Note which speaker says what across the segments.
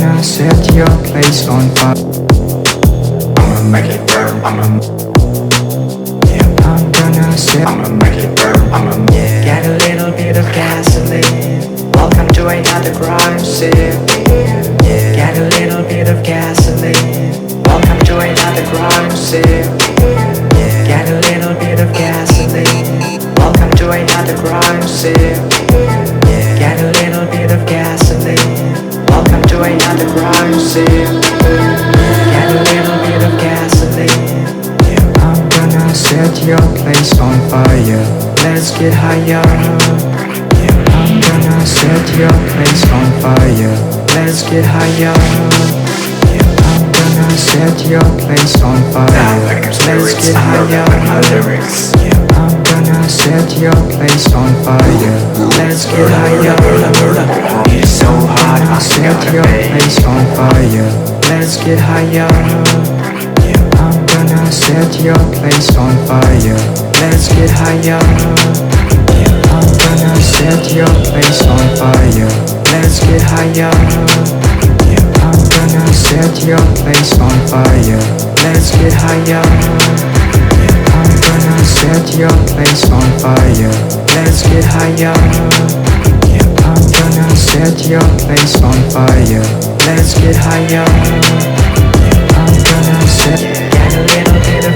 Speaker 1: gonna set your place on fire. I'ma make it burn. I'm gonna set. I'ma make it burn. Get a little bit of gasoline. Welcome to another crime scene. Get a little bit of gasoline. Welcome to another crime scene. Get a little bit of gasoline. Welcome to another crime scene. Get a little bit of gasoline. Welcome to another crime scene. Get a little bit of gasoline. I'm gonna set your place on fire. Let's get higher. I'm gonna set your place on fire. Let's get higher. I'm gonna set your place on fire. Let's get higher. I'm gonna set your place on fire. Let's get higher. It's so hot. I'm gonna set your place on fire. Let's get higher. I'm gonna set your place on fire. Let's get higher. I'm gonna set your place on fire. Let's get higher. I'm gonna set your place on fire. Let's get higher. I'm gonna set your place on fire. Let's get higher. I'm gonna set your place on fire. Let's get higher. I'm gonna set. Get a little bit of.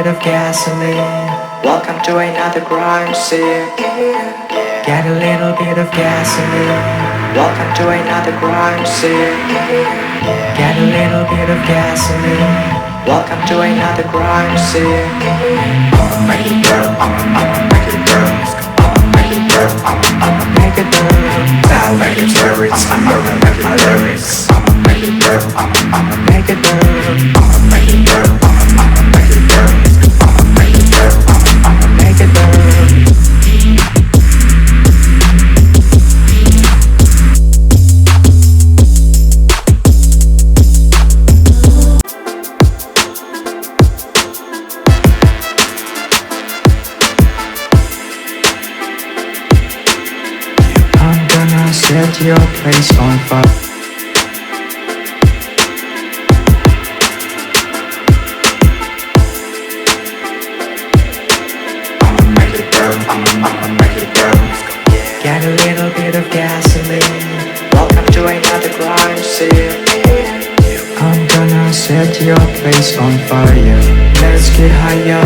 Speaker 1: of gasoline. Welcome to another crime scene. Get a little bit of gasoline. Welcome to another crime scene. Get a little bit of gasoline. Welcome to another crime scene. I'ma make it burn. I'ma make it burn. I'ma make it burn. I'ma make it burn. I'll make it lyrics. I'ma make it lyrics. I'ma make it burn. I'ma make it burn. I'ma make it burn. I'ma make it burn. I'ma make it burn. I'ma make it burn. Set your place on fire. I'ma make it burn. I'ma make it burn. Get a little bit of gasoline. Welcome to another crime scene. I'm gonna set your place on fire. Let's get higher.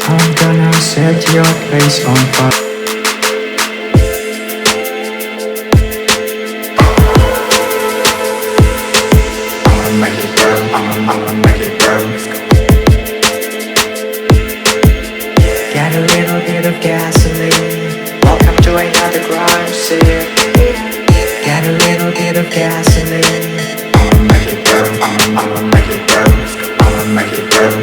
Speaker 1: I'm gonna set your place on fire. I'ma make it burn. Get a little bit of gasoline. Welcome to another crime scene. Get a little bit of gasoline. I'ma make it burn. I'ma make it burn. I'ma make it burn.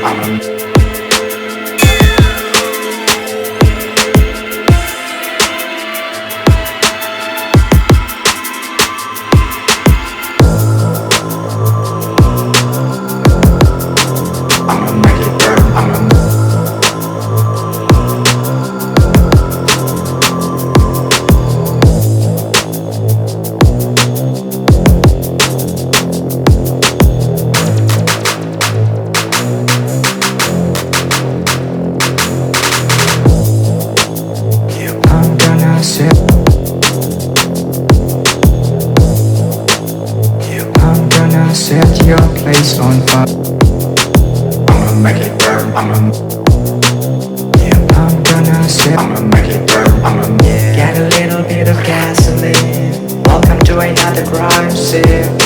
Speaker 1: Set your place on fire. I'ma make it burn. I'm gonna set. I'ma make it burn. Get a little bit of gasoline. Welcome to another crime scene.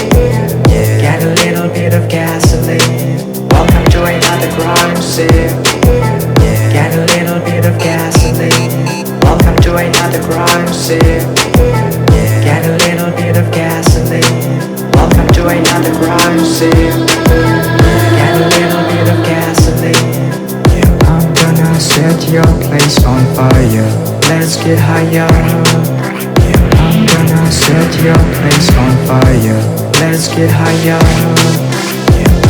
Speaker 1: Get a little bit of gasoline. Welcome to another crime scene. Get a little bit of gasoline. Welcome to another crime scene. Get a little bit of gasoline. Welcome to another crime scene. Get a little bit of gasoline. I'm gonna set your place on fire. Let's get higher. I'm gonna set your place on fire. Let's get higher.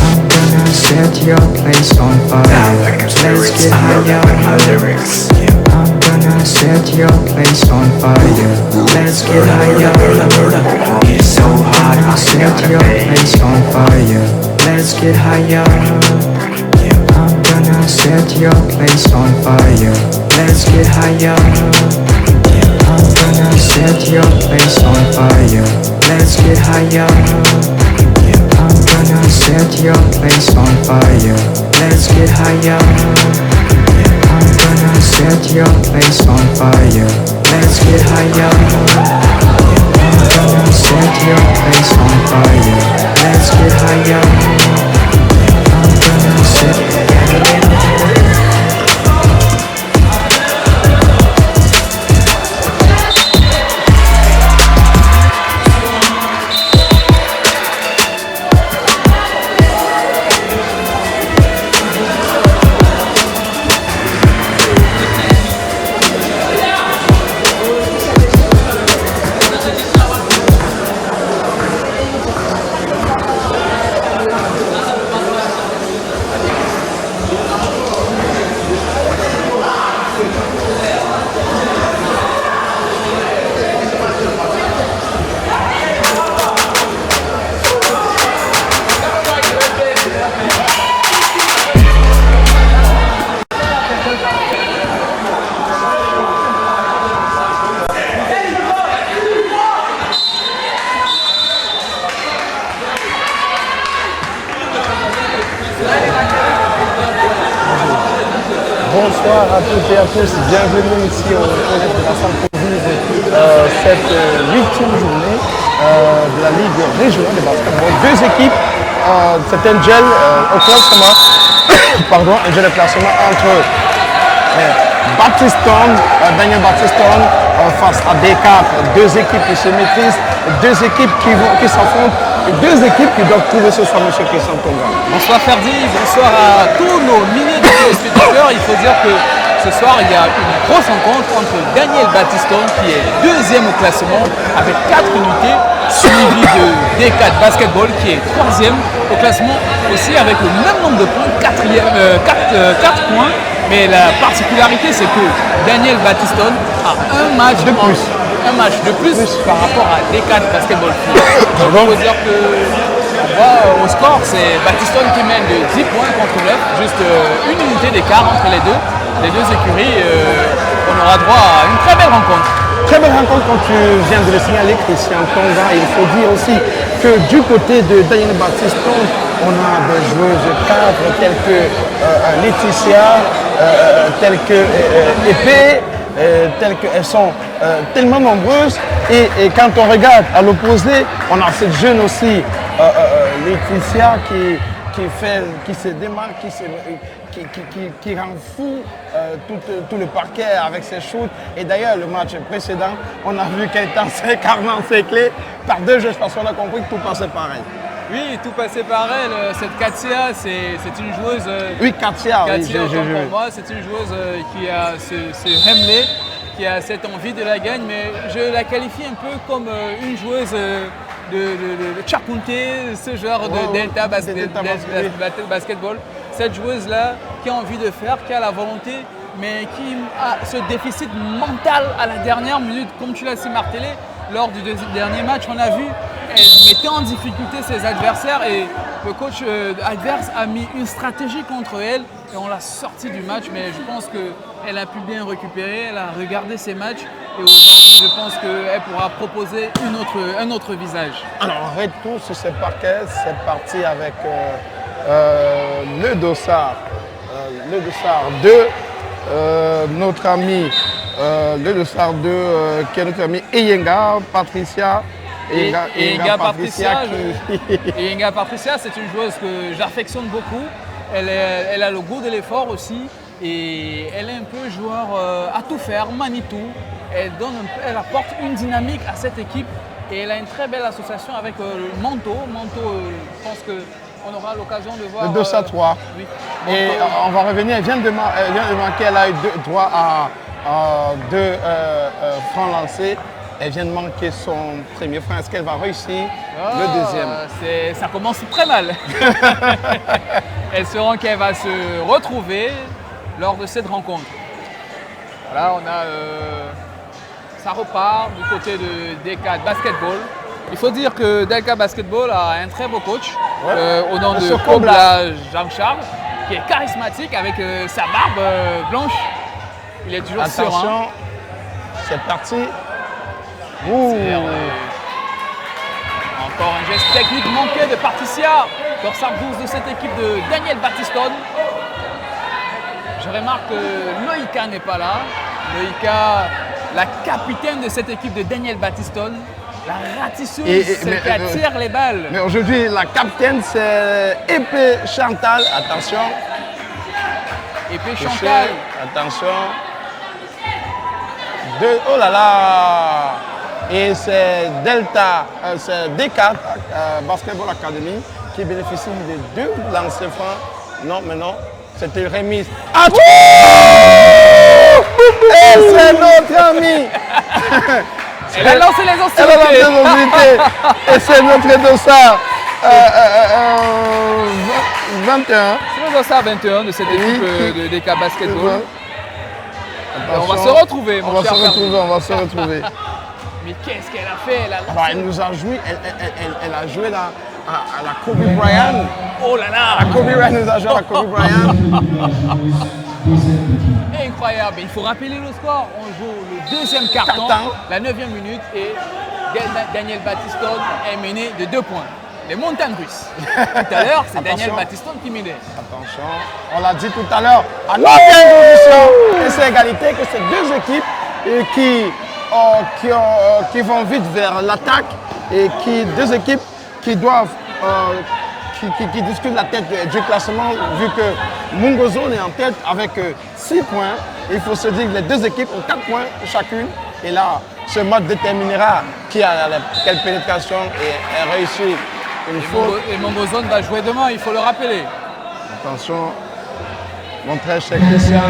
Speaker 1: I'm gonna set your place on fire. Let's get higher. I'm gonna set your place on fire. Let's get higher. It's so hot, I'll set your place on fire. Let's get higher. I'm gonna set your place on fire. Let's get higher. I'm gonna set your place on fire. Let's get higher. I'm gonna set your place on fire. Let's get higher. I'm gonna set your place on fire. Let's get higher. I'm gonna set your place on fire. Let's get higher. I'm gonna set. Get a little bit.
Speaker 2: bonsoir à toutes et à tous. Bienvenue ici au collège de la Salle pour vivre cette 8e journée de la Ligue régionale de basketball. Deux équipes, c'est un gel au classement, pardon, un gel de classement entre Daniel Baptistone face à D4, deux équipes qui se maîtrisent, deux équipes qui s'affrontent, et deux équipes qui doivent trouver ce soir M. Christian Tonga.
Speaker 3: Bonsoir Ferdi, bonsoir à tous nos milliers de téléspectateurs. Il faut dire que ce soir il y a une grosse rencontre entre Daniel Baptistone qui est deuxième au classement avec 4 unités, suivi de D4 Basketball qui est troisième au classement aussi avec le même nombre de points, 4 points. Mais la particularité, c'est que Daniel Baptistone a un match de plus par rapport à D4 Basketball. Donc, il faut dire que on voit au score, c'est Baptistone qui mène de 10 points contre 9, juste une unité d'écart entre les deux écuries. On aura droit à une très belle rencontre.
Speaker 2: Très belle rencontre, comme tu viens de le signaler, Christian Tonga. Il faut dire aussi que du côté de Daniel Baptistone, on a des joueuses cadres telles que Laetitia, telles que Épée, telles qu'elles sont tellement nombreuses. Et quand on regarde à l'opposé, on a cette jeune aussi, Laetitia, qui se démarque, qui rend fou tout le parquet avec ses shoots. Et d'ailleurs, le match précédent, on a vu qu'elle était encerclée par deux jeux. Parce qu'on a compris que tout passait pareil.
Speaker 3: Oui, tout passait par elle. Cette Katia, c'est une joueuse.
Speaker 2: Oui, Katia,
Speaker 3: pour moi, c'est une joueuse qui a ce remlai, qui a cette envie de la gagne, mais je la qualifie un peu comme une joueuse de Chakunte, ce genre de Delta Basketball. Cette joueuse-là qui a envie de faire, qui a la volonté, mais qui a ce déficit mental à la dernière minute, comme tu l'as si martelé. Lors du dernier match, on a vu, elle mettait en difficulté ses adversaires et le coach adverse a mis une stratégie contre elle et on l'a sortie du match. Mais je pense qu'elle a pu bien récupérer, elle a regardé ses matchs et aujourd'hui, je pense qu'elle pourra proposer un autre visage.
Speaker 2: Alors, retour sur ce parquet, c'est parti avec le Dossard 2, notre ami. Le Dossard 2, qui est notre ami Eyenga Patricia.
Speaker 3: Eyenga Patricia, c'est une joueuse que j'affectionne beaucoup. Elle a le goût de l'effort aussi. Et elle est un peu joueur à tout faire, Manitou. Elle apporte une dynamique à cette équipe. Et elle a une très belle association avec le Manto. Je pense qu'on aura l'occasion de voir.
Speaker 2: Le Dossard 3.
Speaker 3: Oui.
Speaker 2: Et on va revenir. Elle vient de manquer, elle a eu droit à 2 francs lancés. Elle vient de manquer son premier franc. Est-ce qu'elle va réussir le deuxième?
Speaker 3: Ça commence très mal. Espérons qu'elle va se retrouver lors de cette rencontre. Voilà, ça repart du côté de D4 Basketball. Il faut dire que D4 Basketball a un très beau coach au nom de Kobla Jean-Charles, qui est charismatique avec sa barbe blanche. Il est toujours serein.
Speaker 2: Attention, c'est parti.
Speaker 3: Encore un geste technique manqué de Patricia, dorsal 12 de cette équipe de Daniel Baptistone. Je remarque que Loïka n'est pas là. Loïka, la capitaine de cette équipe de Daniel Baptistone, la ratisseuse, celle qui attire les balles.
Speaker 2: Mais aujourd'hui, la capitaine, c'est Épée Chantal. Attention.
Speaker 3: Épée Chantal.
Speaker 2: Attention. Oh là là. Et c'est Delta, c'est D4 Basketball Academy qui bénéficie de 2 lancers francs. Non, mais non, c'était une remise. Et c'est notre ami.
Speaker 3: Elle a lancé les hostilités.
Speaker 2: Elle a lancé les hostilités. Et c'est notre Dossard 21.
Speaker 3: C'est le Dossard 21 de cette équipe de DK Basketball. On va se retrouver,
Speaker 2: on va se retrouver.
Speaker 3: Mais qu'est-ce qu'elle a fait?
Speaker 2: Elle nous a joué, elle a joué à la Kobe Bryant.
Speaker 3: Oh là là!
Speaker 2: La Kobe Bryant nous a joué à la Kobe Bryant.
Speaker 3: Incroyable. Il faut rappeler le score. On joue le deuxième carton, la 9e minute, et Daniel Baptistone est mené de 2 points. Les montagnes russes. Tout à l'heure, c'est Daniel Baptistone qui menait.
Speaker 2: Attention, on l'a dit tout à l'heure, à notre position. l'égalité, que c'est deux équipes qui vont vite vers l'attaque et deux équipes qui doivent qui discutent la tête du classement, vu que Mungozone est en tête avec 6 points. Il faut se dire que les deux équipes ont 4 points chacune. Et là, ce match déterminera quelle pénétration est réussie.
Speaker 3: Et Mungozone va jouer demain, il faut le rappeler.
Speaker 2: Attention, mon très cher Christian.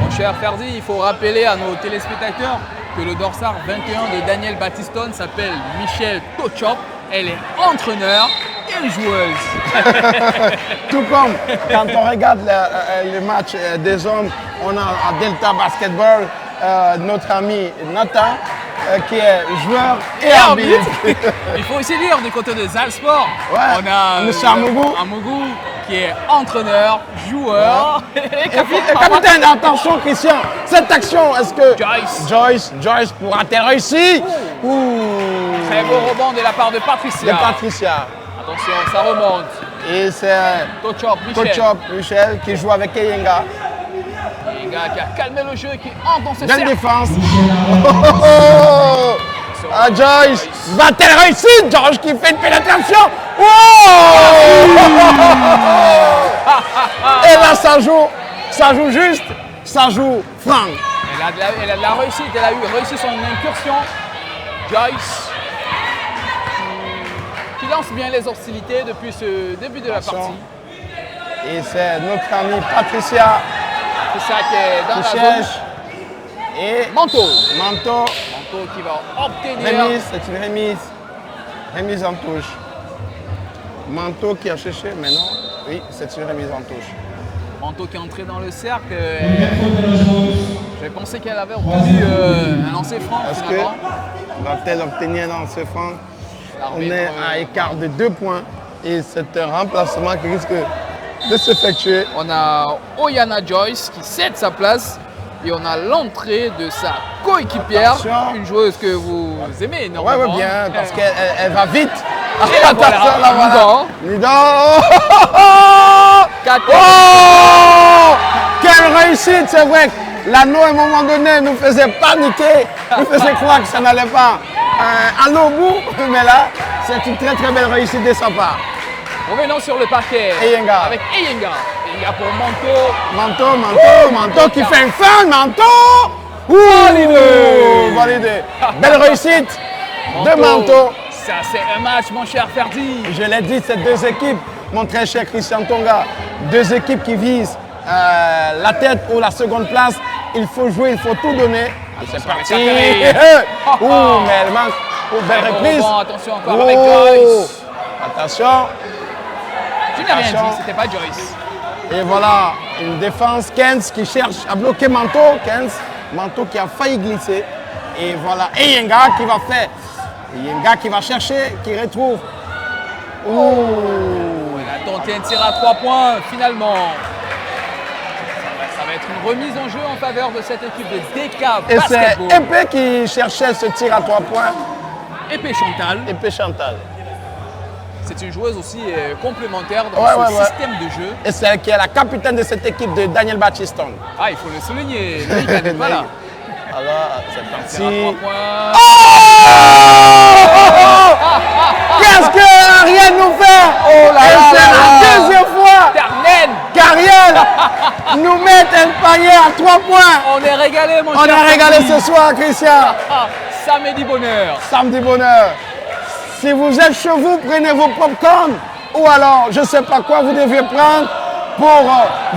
Speaker 3: Mon cher Ferdi, il faut rappeler à nos téléspectateurs que le dorsard 21 de Daniel Battiston s'appelle Michel Tochop. Elle est entraîneur et joueuse.
Speaker 2: Tout comme quand on regarde les matchs des hommes, on a à Delta Basketball notre ami Nathan qui est joueur et arbitre.
Speaker 3: Il faut aussi dire du côté de Zalsport,
Speaker 2: Ouais,
Speaker 3: on a
Speaker 2: Monsieur Amougou
Speaker 3: qui est entraîneur, joueur et
Speaker 2: capitaine, attention Christian, cette action, est-ce que
Speaker 3: Joyce
Speaker 2: pourra-t-elle réussir?
Speaker 3: Très beau rebond de la part de Patricia. Attention, ça remonte.
Speaker 2: Et c'est
Speaker 3: Tochop
Speaker 2: Michel qui joue avec Eyenga.
Speaker 3: Eyenga qui a calmé le jeu, qui entre dans ce
Speaker 2: Belle
Speaker 3: cercle.
Speaker 2: défense. Ah, Joyce, va-t-elle réussir? Joyce qui fait une pénétration. Et là, ça joue juste, ça joue franc.
Speaker 3: Elle a de la réussite, elle a réussi son incursion. Joyce qui lance bien les hostilités depuis ce début de la partie.
Speaker 2: Et c'est notre amie Patricia
Speaker 3: C'est ça qui est dans
Speaker 2: qui
Speaker 3: la zone.
Speaker 2: cherche. Et
Speaker 3: Manteau qui va obtenir.
Speaker 2: remise, c'est une remise. Remise en touche. Manteau qui a cherché, mais non. Oui, c'est une remise en touche.
Speaker 3: Manteau qui est entré dans le cercle. J'ai pensé qu'elle avait obtenu un lancer franc.
Speaker 2: Est-ce que
Speaker 3: finalement.
Speaker 2: va-t-elle obtenir dans ce franc? On
Speaker 3: L'arbitre,
Speaker 2: est à écart de 2 points et c'est un remplacement qui risque de s'effectuer.
Speaker 3: On a Oyana Joyce qui cède sa place et on a l'entrée de sa coéquipière,
Speaker 2: Attention.
Speaker 3: une joueuse que vous aimez
Speaker 2: Ouais,
Speaker 3: énormément.
Speaker 2: ouais, bien, parce qu'elle va vite.
Speaker 3: Et la voilà,
Speaker 2: Nidon.
Speaker 3: Quatre-
Speaker 2: Oh! Quelle réussite, c'est vrai que l'anneau à un moment donné nous faisait paniquer, nous faisait croire que ça n'allait pas aller au bout, mais là, c'est une très très belle réussite de sa part.
Speaker 3: Revenons sur le parquet
Speaker 2: Eyenga.
Speaker 3: avec Eyenga. Eyenga pour Manteau.
Speaker 2: Manteau qui fait une fin, Manteau! Validé. Belle réussite de Manteau.
Speaker 3: Ça c'est un match mon cher Ferdi.
Speaker 2: Je l'ai dit, ces deux équipes, mon très cher Christian Tonga, deux équipes qui visent la tête ou la seconde place. Il faut jouer, il faut tout donner. C'est parti.
Speaker 3: Zachary.
Speaker 2: Mais elle manque. Belle
Speaker 3: Très bon
Speaker 2: reprise.
Speaker 3: rebond, attention encore avec Joyce.
Speaker 2: Attention.
Speaker 3: Je n'ai rien dit,
Speaker 2: Attention.
Speaker 3: c'était pas Joyce.
Speaker 2: Et voilà, une défense. Kens qui cherche à bloquer Manteau. Manteau qui a failli glisser. Et voilà, Eyenga qui va faire. Eyenga qui va chercher, qui retrouve.
Speaker 3: Elle a tenté un tir à 3 points finalement. Ça va être une remise en jeu en faveur de cette équipe de DK
Speaker 2: Et c'est
Speaker 3: Basketball.
Speaker 2: Épée qui cherchait ce tir à 3 points.
Speaker 3: Épée Chantal.
Speaker 2: Épée Chantal.
Speaker 3: C'est une joueuse aussi complémentaire dans
Speaker 2: Ouais,
Speaker 3: ce
Speaker 2: ouais.
Speaker 3: système de jeu.
Speaker 2: Et c'est elle qui est la capitaine de cette équipe de Daniel Battiston.
Speaker 3: Ah, il faut le souligner. Lui, il n'est pas là.
Speaker 2: Alors, c'est
Speaker 3: Tir à 3
Speaker 2: parti.
Speaker 3: points.
Speaker 2: Qu'est-ce que Ariel nous fait?
Speaker 3: Oh là
Speaker 2: Et
Speaker 3: là
Speaker 2: c'est
Speaker 3: là
Speaker 2: la
Speaker 3: là.
Speaker 2: deuxième fois
Speaker 3: Ternen.
Speaker 2: qu'Ariel nous met un panier à 3 points.
Speaker 3: On est régalé, mon
Speaker 2: On
Speaker 3: cher.
Speaker 2: a régalé
Speaker 3: Ferdi.
Speaker 2: ce soir, Christian.
Speaker 3: Ah, samedi bonheur.
Speaker 2: Samedi bonheur. Si vous êtes chez vous, prenez vos popcorn ou alors, je ne sais pas quoi, vous devez prendre pour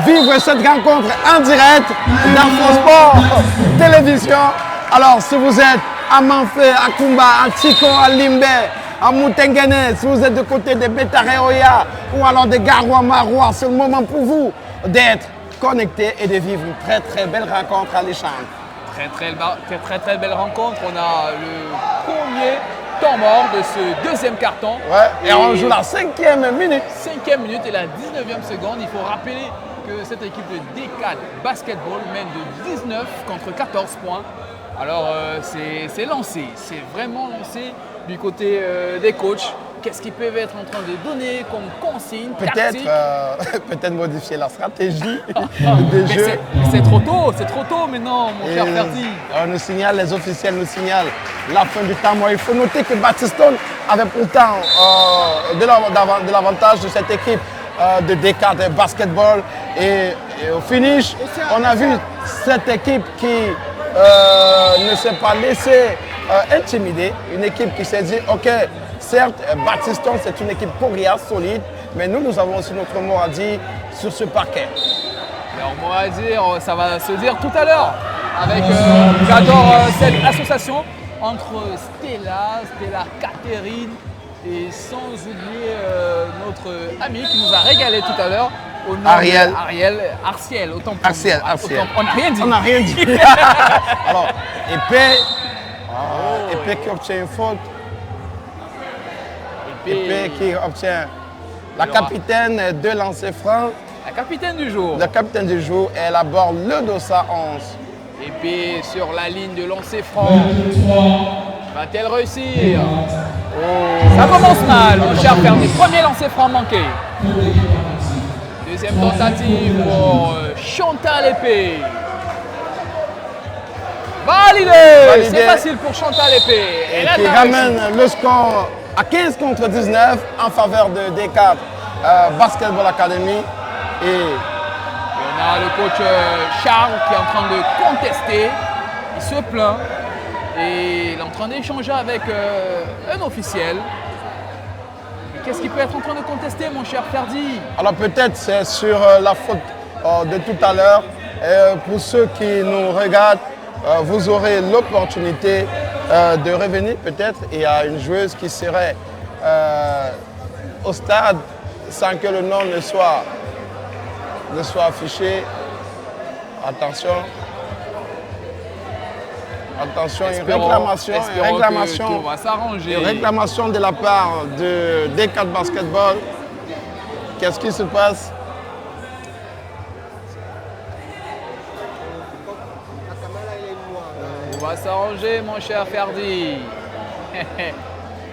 Speaker 2: vivre cette rencontre en direct dans Sport Télévision. Alors, si vous êtes à Manfé, à Kumba, à Tiko, à Limbe, à Moutengene, si vous êtes de côté de Betareoya ou alors de Garoua Maroua, c'est le moment pour vous d'être connecté et de vivre une très très belle rencontre à l'échange.
Speaker 3: Très belle rencontre. On a le premier temps mort de ce deuxième carton.
Speaker 2: Ouais, et on joue la 5e minute.
Speaker 3: 5e minute et la 19e seconde. Il faut rappeler que cette équipe de D4 Basketball mène de 19 contre 14 points. Alors c'est lancé, c'est vraiment lancé du côté des coachs. qu'est-ce qu'ils peuvent être en train de donner comme consigne
Speaker 2: Peut-être
Speaker 3: tactique.
Speaker 2: peut-être modifier la stratégie
Speaker 3: Mais
Speaker 2: des jeux.
Speaker 3: c'est trop tôt maintenant, mon cher Ferdi.
Speaker 2: On nous signale, les officiels nous signalent la fin du temps mort. Il faut noter que Baptistone avait pourtant de l'avantage de cette équipe de D4 de basketball. Et au finish, on a vu cette équipe qui ne s'est pas laissée intimider. Une équipe qui s'est dit, OK, certes, Baptistone, c'est une équipe coriace, solide, mais nous avons aussi notre mot à dire sur ce parquet.
Speaker 3: Alors, on va dire, ça va se dire tout à l'heure. Avec, j'adore cette association entre Stella Catherine et sans oublier notre ami qui nous a régalé tout à l'heure. Au nom Arciel, autant pour
Speaker 2: Arciel.
Speaker 3: On n'a rien dit.
Speaker 2: On n'a rien dit. Alors, Épée qui obtient une faute. Épée qui obtient la capitaine de lancer franc.
Speaker 3: La capitaine du jour.
Speaker 2: La capitaine du jour, elle aborde le dossard 11.
Speaker 3: Épée sur la ligne de lancer franc. Va-t-elle réussir? Ça commence mal, mon cher Ferdi. Premier lancer franc manqué. Deuxième tentative pour Chantal Épée. Validé. C'est facile pour Chantal Épée.
Speaker 2: Et qui ramène le score à 15 contre 19 en faveur de D4 Basketball Academy. Et
Speaker 3: on a le coach Charles qui est en train de contester. Il se plaint. Et il est en train d'échanger avec un officiel. Qu'est-ce qu'il peut être en train de contester, mon cher Ferdi?
Speaker 2: Alors peut-être c'est sur la faute de tout à l'heure. Pour ceux qui nous regardent, vous aurez l'opportunité de revenir peut-être. Il y a une joueuse qui serait au stade sans que le nom ne soit affiché. Attention. Attention, une réclamation de la part de D4 Basketball. Qu'est-ce qui se passe?
Speaker 3: On va s'arranger, mon cher Ferdi.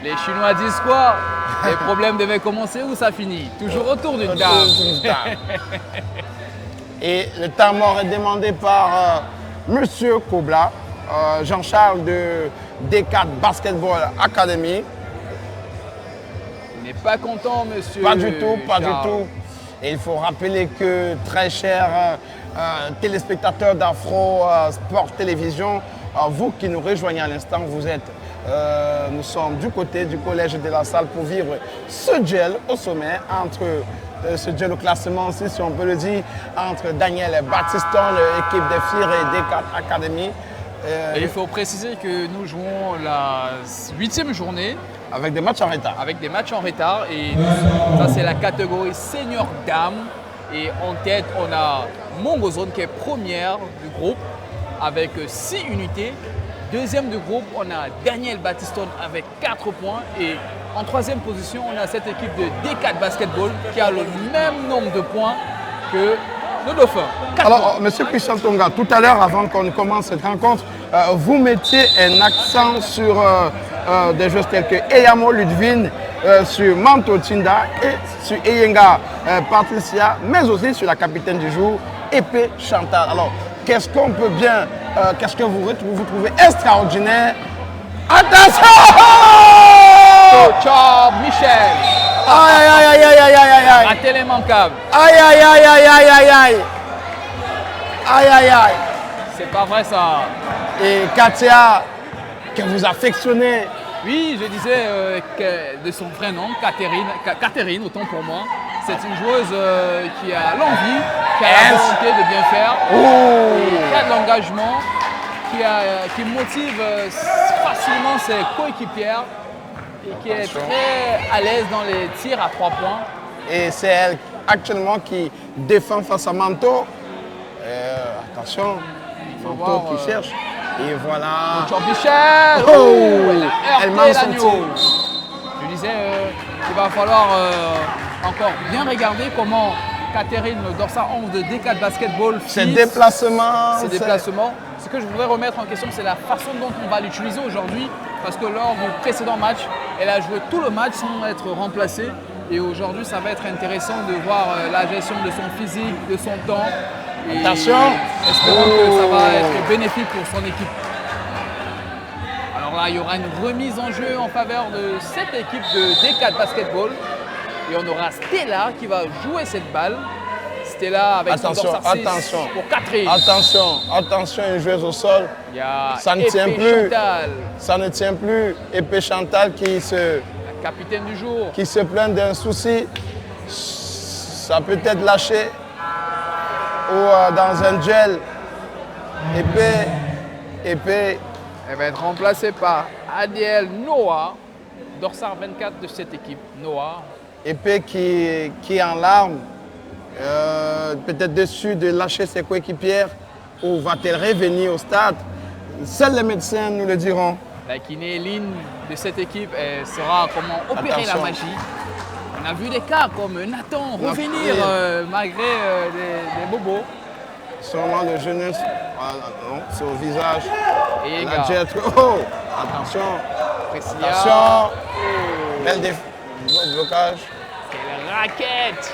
Speaker 3: Les Chinois disent quoi? Les problèmes devaient commencer où ça finit? Toujours autour d'une table.
Speaker 2: Et le temps mort est demandé par Monsieur Kobla. Jean-Charles de D4 Basketball Academy.
Speaker 3: Il n'est pas content, monsieur.
Speaker 2: Pas du tout, pas
Speaker 3: Charles.
Speaker 2: du tout. Et il faut rappeler que très chers téléspectateurs d'Afro Sport Télévision, vous qui nous rejoignez à l'instant, nous sommes du côté du collège de la salle pour vivre ce duel au sommet entre ce duel au classement aussi, si on peut le dire, entre Daniel Baptistone, l'équipe des FIR et D4 Academy.
Speaker 3: Et il faut préciser que nous jouons la 8e journée.
Speaker 2: Avec des matchs en retard.
Speaker 3: Avec des matchs en retard. Et ça, c'est la catégorie senior dame. Et en tête, on a Mongozone qui est première du groupe avec 6 unités. Deuxième du groupe, on a Daniel Baptistone avec 4 points. Et en troisième position, on a cette équipe de D4 Basketball qui a le même nombre de points que le Dauphin.
Speaker 2: Alors, Monsieur Christian Tonga, tout à l'heure, avant qu'on commence cette rencontre, vous mettiez un accent sur des joueurs tels que Eyamo Ludwin, sur Manto Tinda et sur Eyenga Patricia, mais aussi sur la capitaine du jour, Épée Chantal. Alors, qu'est-ce qu'on peut bien, qu'est-ce que vous trouvez extraordinaire? Attention!
Speaker 3: Ciao, Michel!
Speaker 2: Aïe, aïe, aïe, aïe, aïe, aïe, aïe!
Speaker 3: Raté l'immanquable.
Speaker 2: Aïe, aïe, aïe, aïe, aïe, aïe, aïe! Aïe, aïe, aïe!
Speaker 3: C'est pas vrai ça.
Speaker 2: Et Katia, que vous affectionnez.
Speaker 3: Oui, je disais que de son vrai nom, Catherine, autant pour moi. C'est une joueuse qui a l'envie, qui a la volonté de bien faire, qui a de l'engagement, qui motive facilement ses coéquipières et qui est très à l'aise dans les tirs à 3 points.
Speaker 2: Et c'est elle actuellement qui défend face à Manto. Attention, Manto qui cherche. Et voilà.
Speaker 3: Jean-Michel, elle a heurté l'agneau. Je disais qu'il va falloir encore bien regarder comment Catherine, le dorsal 11 de D4 Basketball,
Speaker 2: ses déplacements.
Speaker 3: Ce que je voudrais remettre en question, c'est la façon dont on va l'utiliser aujourd'hui. Parce que lors du précédent match, Elle a joué tout le match sans être remplacée. Et aujourd'hui, ça va être intéressant de voir la gestion de son physique, de son temps. Et
Speaker 2: Attention.
Speaker 3: espérons que ça va être bénéfique pour son équipe. Alors là, il y aura une remise en jeu en faveur de cette équipe de D4 Basketball. Et on aura Stella qui va jouer cette balle. Stella avec son dorsal 6 pour Catherine.
Speaker 2: Attention, une joueuse au sol.
Speaker 3: Il y a
Speaker 2: Ça ne
Speaker 3: Épée
Speaker 2: tient plus.
Speaker 3: Chantal,
Speaker 2: Ça ne tient plus. Épée Chantal
Speaker 3: la capitaine du jour.
Speaker 2: qui se plaint d'un souci. Ça peut être lâché. Ou dans un duel. Épée.
Speaker 3: Elle va être remplacée par Adiel Noah, dorsal 24 de cette équipe. Noah.
Speaker 2: Épée qui est en larmes. Peut-être déçue de lâcher ses coéquipières. Ou va-t-elle revenir au stade? Seuls les médecins nous le diront.
Speaker 3: La kiné Lynn de cette équipe elle saura comment opérer
Speaker 2: Attention.
Speaker 3: la magie. On a vu des cas comme Nathan revenir malgré des bobos.
Speaker 2: Sûrement le jeunesse. Voilà, non, c'est au visage.
Speaker 3: Et
Speaker 2: La jet. Oh! Attention.
Speaker 3: Priscilla.
Speaker 2: Attention. Belle blocage.
Speaker 3: Quelle raquette.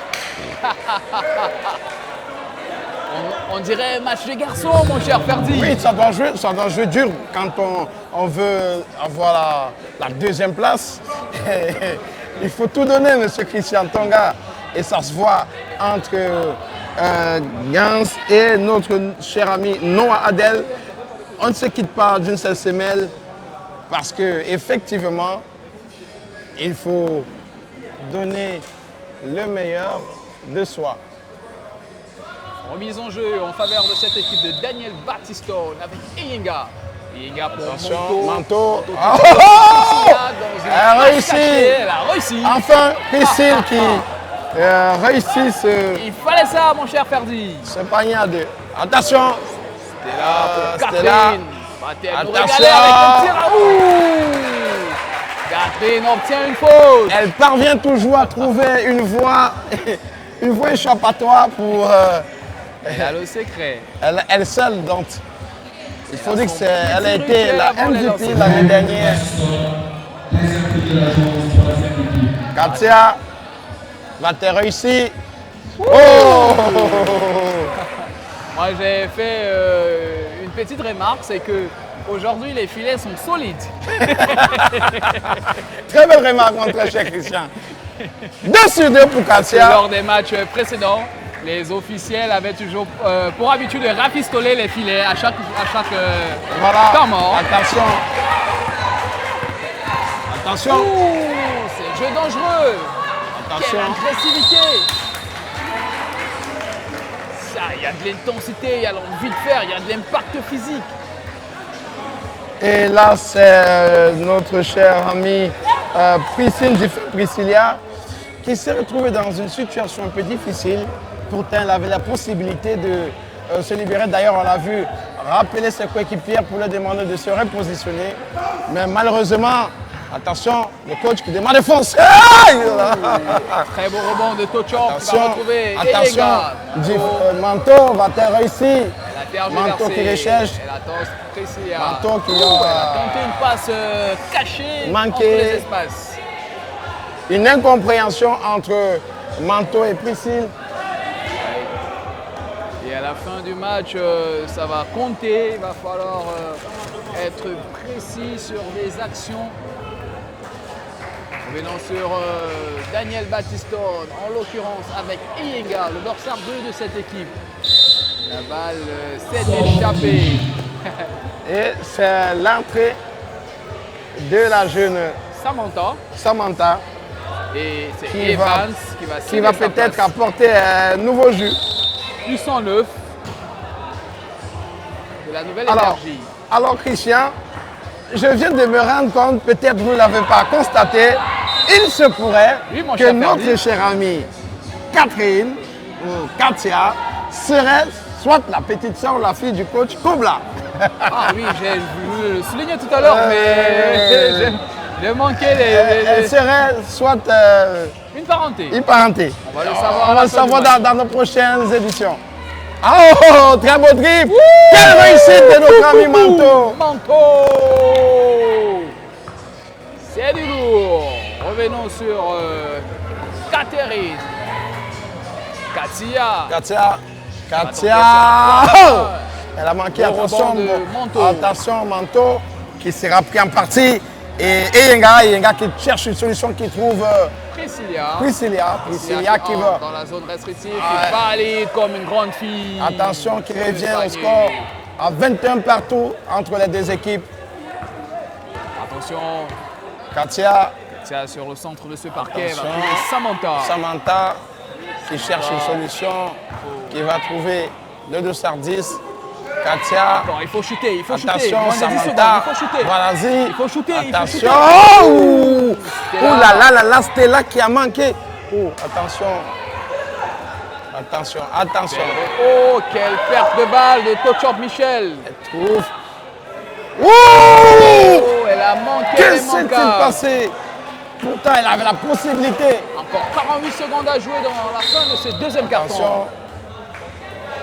Speaker 3: on dirait un match de garçons, mon cher Ferdi.
Speaker 2: Oui, ça doit jouer dur quand on veut avoir la deuxième place. Il faut tout donner, monsieur Christian Tonga. Et ça se voit entre Gans et notre cher ami Noah Adel. On ne se quitte pas d'une seule semelle parce qu'effectivement, il faut donner le meilleur de soi.
Speaker 3: Remise en jeu en faveur de cette équipe de Daniel Batistone avec Iyenga. Iyenga pour
Speaker 2: Attention,
Speaker 3: Manteau.
Speaker 2: Manteau.
Speaker 3: Elle
Speaker 2: a réussi.
Speaker 3: Elle a réussi.
Speaker 2: Enfin, Priscille qui réussit
Speaker 3: Il fallait ça, mon cher Ferdi.
Speaker 2: ce panier à deux. Attention.
Speaker 3: Catherine. Va-t-elle nous
Speaker 2: Attention.
Speaker 3: régaler avec un tir à Catherine obtient une faute.
Speaker 2: Elle parvient toujours à trouver une voie échappatoire pour
Speaker 3: Elle a le secret.
Speaker 2: elle seule. Donc, il faut dire qu'elle a
Speaker 3: petit
Speaker 2: été
Speaker 3: rituel
Speaker 2: la
Speaker 3: avant les
Speaker 2: MVP
Speaker 3: lancers.
Speaker 2: l'année dernière. Katia, va-t-elle réussir? Oh!
Speaker 3: Moi, j'ai fait une petite remarque, c'est que aujourd'hui les filets sont solides.
Speaker 2: Très belle remarque, mon très cher Christian. 2 sur 2 pour Katia.
Speaker 3: Lors des matchs précédents, les officiels avaient toujours pour habitude de rafistoler les filets à chaque
Speaker 2: Voilà.
Speaker 3: temps mort.
Speaker 2: Attention. Attention.
Speaker 3: Ouh, c'est jeu dangereux.
Speaker 2: Attention.
Speaker 3: Quelle agressivité. Ça, il y a de l'intensité, il y a l'envie de faire, il y a de l'impact physique.
Speaker 2: Et là, c'est notre chère amie Priscilla qui s'est retrouvée dans une situation un peu difficile. Pourtant, elle avait la possibilité de se libérer. D'ailleurs, on l'a vu rappeler ses coéquipières pour leur demander de se repositionner. Mais malheureusement, attention, le coach qui demande de foncer.
Speaker 3: Très beau rebond de Tochon qui va
Speaker 2: Attention,
Speaker 3: retrouver
Speaker 2: attention.
Speaker 3: Elega.
Speaker 2: Manteau va-t-elle réussir?
Speaker 3: Elle a
Speaker 2: Manteau qui
Speaker 3: tergiversé.
Speaker 2: recherche.
Speaker 3: Elle attend Priscilla.
Speaker 2: Manteau qui
Speaker 3: Elle a
Speaker 2: a
Speaker 3: tenté une passe cachée
Speaker 2: manqué.
Speaker 3: entre les espaces.
Speaker 2: une incompréhension entre Manteau et Priscille.
Speaker 3: Et à la fin du match, ça va compter. Il va falloir être précis sur les actions. Revenons sur Daniel Batistone, en l'occurrence avec Iyenga, le dorsal 2 de cette équipe. La balle s'est échappée.
Speaker 2: Et c'est l'entrée de la jeune Samantha
Speaker 3: Et c'est
Speaker 2: qui
Speaker 3: Evans
Speaker 2: qui va peut-être apporter un nouveau jus.
Speaker 3: du sang neuf, de la nouvelle énergie.
Speaker 2: Alors Christian, je viens de me rendre compte, peut-être vous ne l'avez pas constaté, il se pourrait
Speaker 3: Oui, mon
Speaker 2: que
Speaker 3: cher
Speaker 2: notre
Speaker 3: Ferdi.
Speaker 2: chère amie Catherine ou Katia serait soit la petite soeur ou la fille du coach Kobla.
Speaker 3: Ah oui, j'ai voulu le souligner tout à l'heure, mais j'ai manqué
Speaker 2: Elle serait soit
Speaker 3: une parenté.
Speaker 2: une parenté.
Speaker 3: On va le savoir à
Speaker 2: On
Speaker 3: la
Speaker 2: va le
Speaker 3: fin du
Speaker 2: savoir
Speaker 3: match.
Speaker 2: dans nos prochaines éditions. Oh, très beau dribble. Quelle réussite de notre ami Manteau.
Speaker 3: Manteau. C'est du lourd. Revenons sur Catherine. Katia.
Speaker 2: Katia. Oh! Elle a manqué.
Speaker 3: Le
Speaker 2: Attention,
Speaker 3: rebond de Manto.
Speaker 2: attention, Manto qui sera pris en partie. Et Yenga qui cherche une solution qui trouve Priscilla qui va.
Speaker 3: Dans la zone restrictive, qui valide comme une grande fille.
Speaker 2: Attention qui revient au score à 21 partout entre les deux équipes.
Speaker 3: Attention,
Speaker 2: Katia
Speaker 3: sur le centre de ce parquet, va
Speaker 2: Attention.
Speaker 3: trouver
Speaker 2: Samantha qui cherche une solution, qui va trouver le 2-10. Katia.
Speaker 3: Bon, il faut shooter,
Speaker 2: Attention,
Speaker 3: Moins de 10 secondes,
Speaker 2: Samantha.
Speaker 3: il faut shooter.
Speaker 2: Vas-y.
Speaker 3: Il faut shooter,
Speaker 2: Attention.
Speaker 3: il faut
Speaker 2: Oh là, c'était là qui a manqué. Oh, attention.
Speaker 3: Oh, quelle perte de balle de Tochop Michel.
Speaker 2: Elle trouve. Oh!
Speaker 3: Oh, elle a manqué les
Speaker 2: Qu'est-ce qui s'est
Speaker 3: manquables.
Speaker 2: passé? Pourtant, elle avait la possibilité.
Speaker 3: Encore 48 secondes à jouer dans la fin de ce deuxième carton.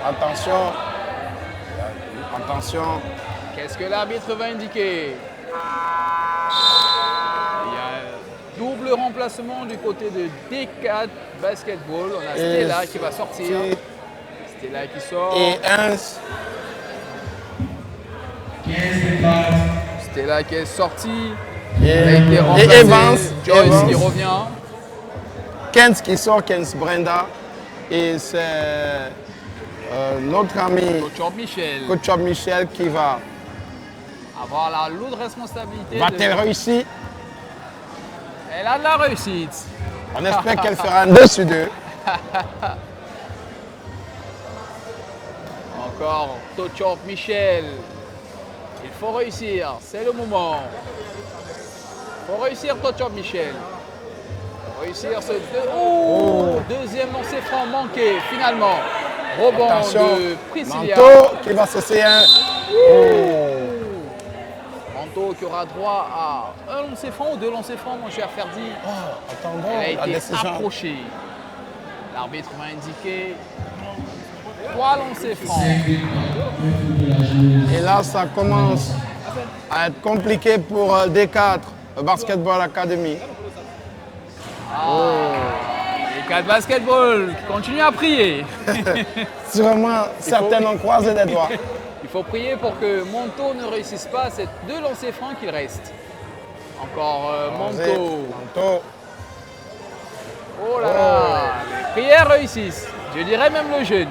Speaker 2: Attention.
Speaker 3: Qu'est-ce que l'arbitre va indiquer? Il y a un double remplacement du côté de D4 Basketball. On a Stella qui va sortir. Stella qui sort.
Speaker 2: Et
Speaker 3: Stella qui est sortie.
Speaker 2: Et
Speaker 3: Elle a été remplacée.
Speaker 2: Evans.
Speaker 3: Joyce qui revient.
Speaker 2: Kens qui sort, Kens Brenda. Et c'est notre ami
Speaker 3: Tochop Michel
Speaker 2: Coach Michel qui va
Speaker 3: avoir la lourde responsabilité.
Speaker 2: va-t-elle réussir?
Speaker 3: Elle a de la réussite.
Speaker 2: On espère qu'elle fera un 2 sur 2.
Speaker 3: Encore Tochop Michel. Il faut réussir, c'est le moment. Il faut réussir Tochop Michel. Réussir ce deuxième lancer franc manqué finalement. Rebond de Priscilla.
Speaker 2: Manto qui va cesser un.
Speaker 3: Manto qui aura droit à un lancer franc ou deux lancers francs, mon cher Ferdi.
Speaker 2: Attendons
Speaker 3: Elle a
Speaker 2: la
Speaker 3: été
Speaker 2: décision.
Speaker 3: approchée. L'arbitre va indiquer 3 lancers francs.
Speaker 2: Et là, ça commence à être compliqué pour D4 Basketball Academy.
Speaker 3: Les 4 basketball qui continuent à prier.
Speaker 2: Sûrement, certains ont croisé les doigts.
Speaker 3: Il faut prier pour que Manto ne réussisse pas ces 2 lancers francs qu'il reste. Encore Manto. Oh là là, les prières réussissent. Je dirais même le jeûne.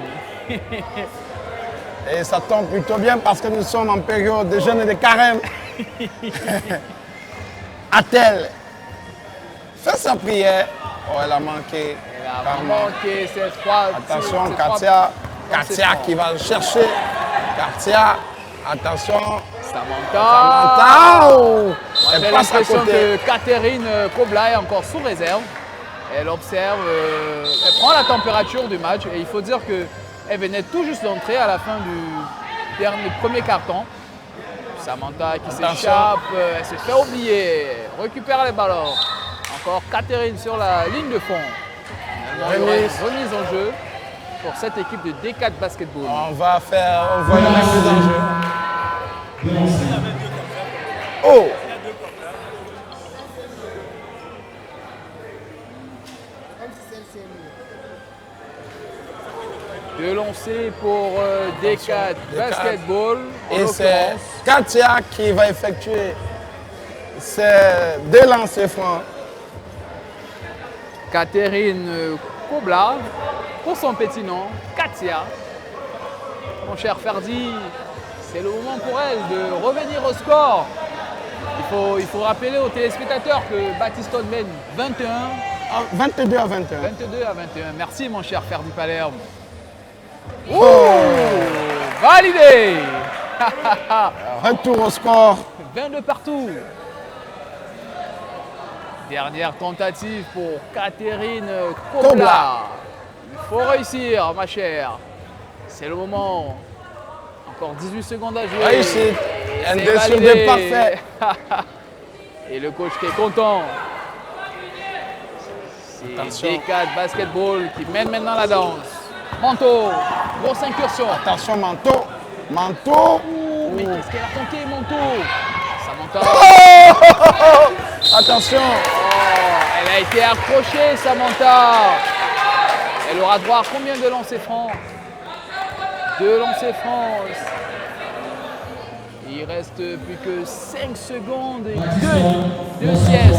Speaker 2: Et ça tombe plutôt bien parce que nous sommes en période de jeûne et de carême. A-t-elle fait sa prière? Oh, elle a manqué.
Speaker 3: Elle a manqué cette fois.
Speaker 2: Attention, Katia qui va le chercher. Katia, attention.
Speaker 3: Samantha.
Speaker 2: Oh,
Speaker 3: J'ai
Speaker 2: elle passe à
Speaker 3: l'impression
Speaker 2: côté.
Speaker 3: que Catherine Kobla est encore sous réserve. Elle observe, elle prend la température du match et il faut dire qu'elle venait tout juste d'entrer à la fin du premier carton. Samantha qui s'échappe, elle se fait oublier, récupère les ballons. Encore Catherine sur la ligne de fond. Remise en jeu pour cette équipe de D4 Basketball.
Speaker 2: On va le mettre en jeu. Oh!
Speaker 3: De lancer pour D4 Basketball.
Speaker 2: Et c'est Katia qui va effectuer ces 2 lancers francs.
Speaker 3: Catherine Kobla, pour son petit nom, Katia. Mon cher Ferdi, c'est le moment pour elle de revenir au score. Il faut rappeler aux téléspectateurs que Batiston mène
Speaker 2: 22 à 21.
Speaker 3: 22 à 21. Merci mon cher Ferdi Palerme. Validé.
Speaker 2: Retour au score.
Speaker 3: 22 partout. Dernière tentative pour Catherine Kobla. Il faut réussir, ma chère. C'est le moment. Encore 18 secondes à jouer.
Speaker 2: Réussite. Un
Speaker 3: C'est
Speaker 2: 2 sur 2
Speaker 3: validé.
Speaker 2: parfait.
Speaker 3: Et le coach qui est content. C'est
Speaker 2: Attention.
Speaker 3: D4 Basketball qui mène maintenant la danse. Manto, grosse incursion.
Speaker 2: Attention, Manto.
Speaker 3: Mais qu'est-ce qu'elle a tenté, Manto? Samantha.
Speaker 2: Attention.
Speaker 3: Oh, elle a été accrochée, Samantha. Elle aura droit à combien de lancers francs? 2 lancers francs. Il reste plus que 5 secondes et 2 sièges.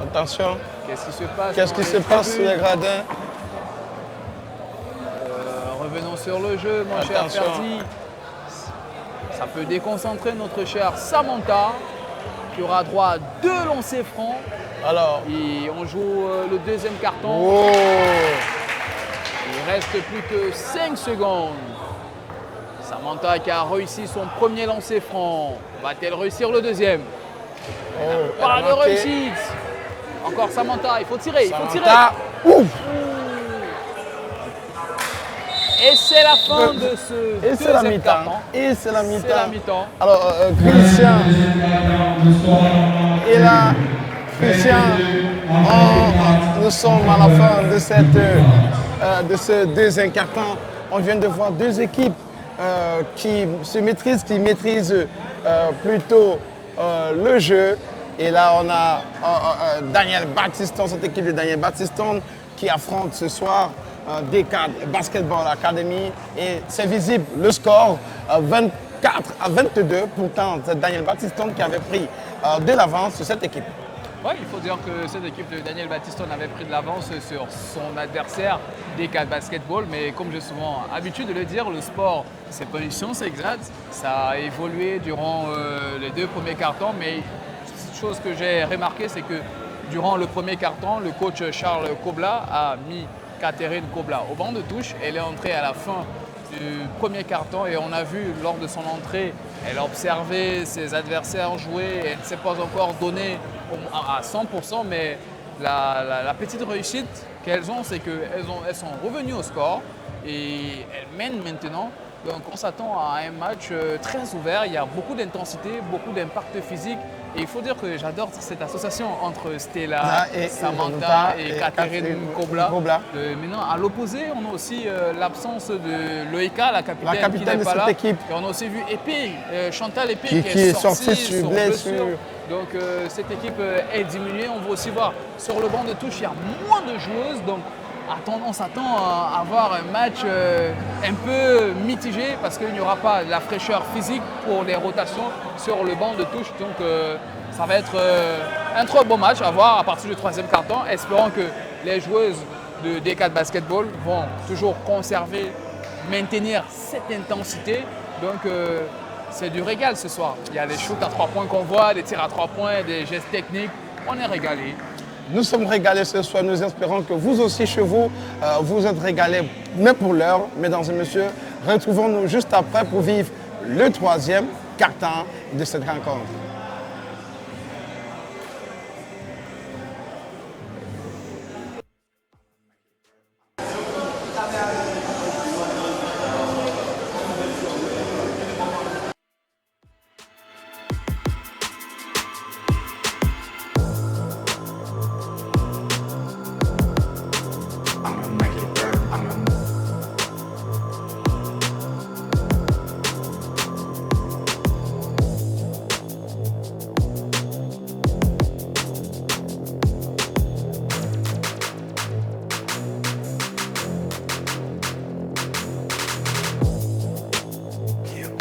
Speaker 2: Attention.
Speaker 3: Qu'est-ce qui se passe?
Speaker 2: Qu'est-ce qui se passe sur les gradins?
Speaker 3: Revenons sur le jeu, mon cher
Speaker 2: Attention.
Speaker 3: Ferdi. Ça peut déconcentrer notre chère Samantha, qui aura droit à 2 lancers francs.
Speaker 2: Alors.
Speaker 3: Et on joue le deuxième carton.
Speaker 2: Oh.
Speaker 3: Il reste plus que 5 secondes. Samantha qui a réussi son premier lancer franc. Va-t-elle réussir le deuxième?
Speaker 2: Oh,
Speaker 3: Pas
Speaker 2: elle
Speaker 3: de
Speaker 2: a manqué.
Speaker 3: réussite. Encore Samantha, il faut tirer, il faut tirer.
Speaker 2: Samantha. Ouf.
Speaker 3: Et c'est la fin de ce
Speaker 2: Et c'est la
Speaker 3: deuxième
Speaker 2: mi-temps.
Speaker 3: carton.
Speaker 2: Et c'est la mi-temps.
Speaker 3: C'est la mi-temps.
Speaker 2: Alors, Christian. Et là, Christian, nous sommes à la fin de ce deuxième carton. On vient de voir 2 équipes qui se maîtrisent, qui maîtrisent plutôt le jeu. Et là, on a Daniel Baptiston, cette équipe de Daniel Baptiston qui affronte ce soir D4 Basketball Academy. Et c'est visible, le score 24-22. Pourtant, c'est Daniel Baptiston qui avait pris de l'avance sur cette équipe.
Speaker 3: Oui, il faut dire que cette équipe de Daniel Baptiston avait pris de l'avance sur son adversaire D4 Basketball, mais comme j'ai souvent l'habitude de le dire, le sport, c'est pas une science exacte. Ça a évolué durant les 2 premiers cartons, mais une chose que j'ai remarqué, c'est que durant le premier carton, le coach Charles Kobla a mis Catherine Kobla au banc de touche. Elle est entrée à la fin du premier carton et on a vu lors de son entrée, elle a observé ses adversaires jouer. Elle ne s'est pas encore donnée à 100%, mais la petite réussite qu'elles ont, c'est qu'elles sont revenues au score et elles mènent maintenant. Donc on s'attend à un match très ouvert, il y a beaucoup d'intensité, beaucoup d'impact physique. Et il faut dire que j'adore cette association entre Stella, Samantha et Catherine Kobla. Maintenant, à l'opposé, on a aussi l'absence de Loïka, la capitaine qui n'est
Speaker 2: de
Speaker 3: pas
Speaker 2: cette
Speaker 3: là.
Speaker 2: équipe.
Speaker 3: Et on a aussi vu Épée, Chantal Épée
Speaker 2: qui est sortie sur blessure.
Speaker 3: Donc cette équipe est diminuée. On va aussi voir sur le banc de touche, il y a moins de joueuses. Donc on s'attend à avoir un match un peu mitigé parce qu'il n'y aura pas de la fraîcheur physique pour les rotations sur le banc de touche. Donc ça va être un très beau match à voir à partir du 3e carton. Espérons que les joueuses de D4 Basketball vont toujours conserver, maintenir cette intensité. Donc c'est du régal ce soir. Il y a des shoots à 3 points qu'on voit, des tirs à 3 points, des gestes techniques. On est régalés.
Speaker 2: Nous sommes régalés ce soir. Nous espérons que vous aussi, chez vous, vous êtes régalés. Mais pour l'heure, mesdames et messieurs, retrouvons-nous juste après pour vivre le 3e carton de cette rencontre.
Speaker 1: I'ma make it burn.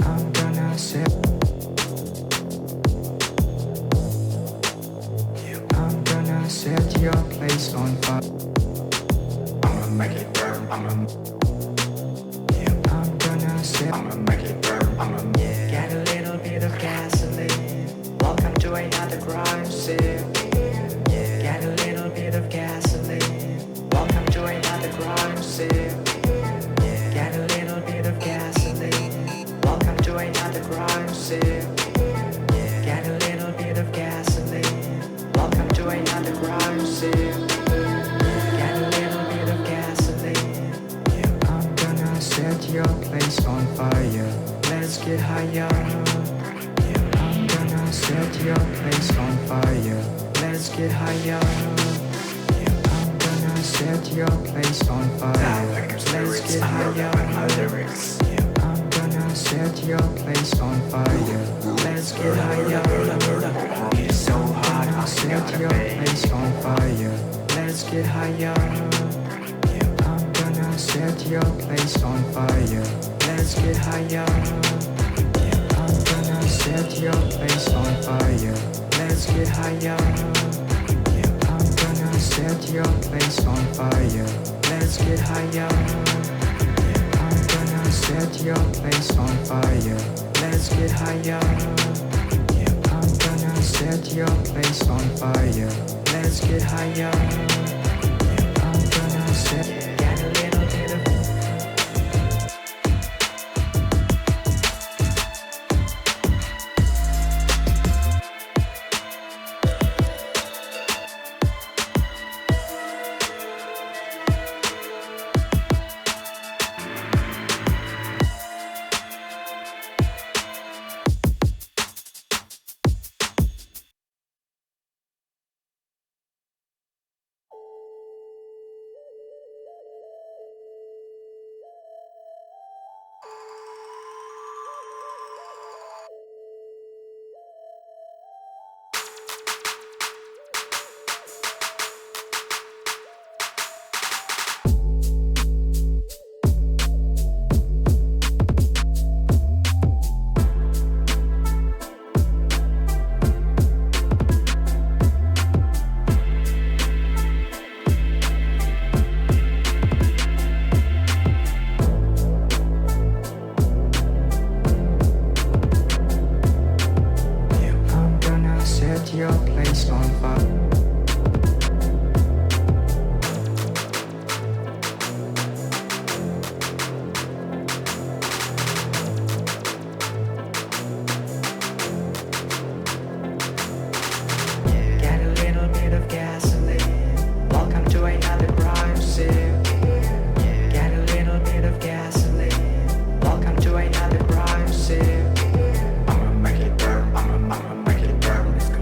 Speaker 1: I'm gonna set. I'm gonna set your place on fire. I'ma make it burn. I'm gonna set. I'ma make it burn. Get a little bit of gasoline. Welcome to another crime scene. Get a little bit of gasoline. Welcome to another crime scene. Get a little bit of gasoline. Welcome to another crime scene. Get a little bit of gasoline. Welcome to another crime scene. Get a little bit of gasoline. I'm gonna set your place on fire. Let's get higher. I'm gonna set your place on fire. Let's get higher. I'm gonna set your place on fire. Let's get higher. I'm gonna gonna set your place on fire. Let's get higher. It's so hot, I'll set your place on fire. Let's get higher. I'm gonna set your place on fire. Let's get higher. I'm gonna set your place on fire. Let's get higher. I'm gonna set your place on fire. Let's get higher. I'm gonna set your place on fire. Let's get higher. I'm gonna set your place on fire. Let's get higher. I'm gonna get a little bit of your place on fire. Get a little bit of gasoline. Welcome to another crime scene. Get a little bit of gasoline. Welcome to another crime scene. I'ma make it burn. I'ma make it burn. Let's go.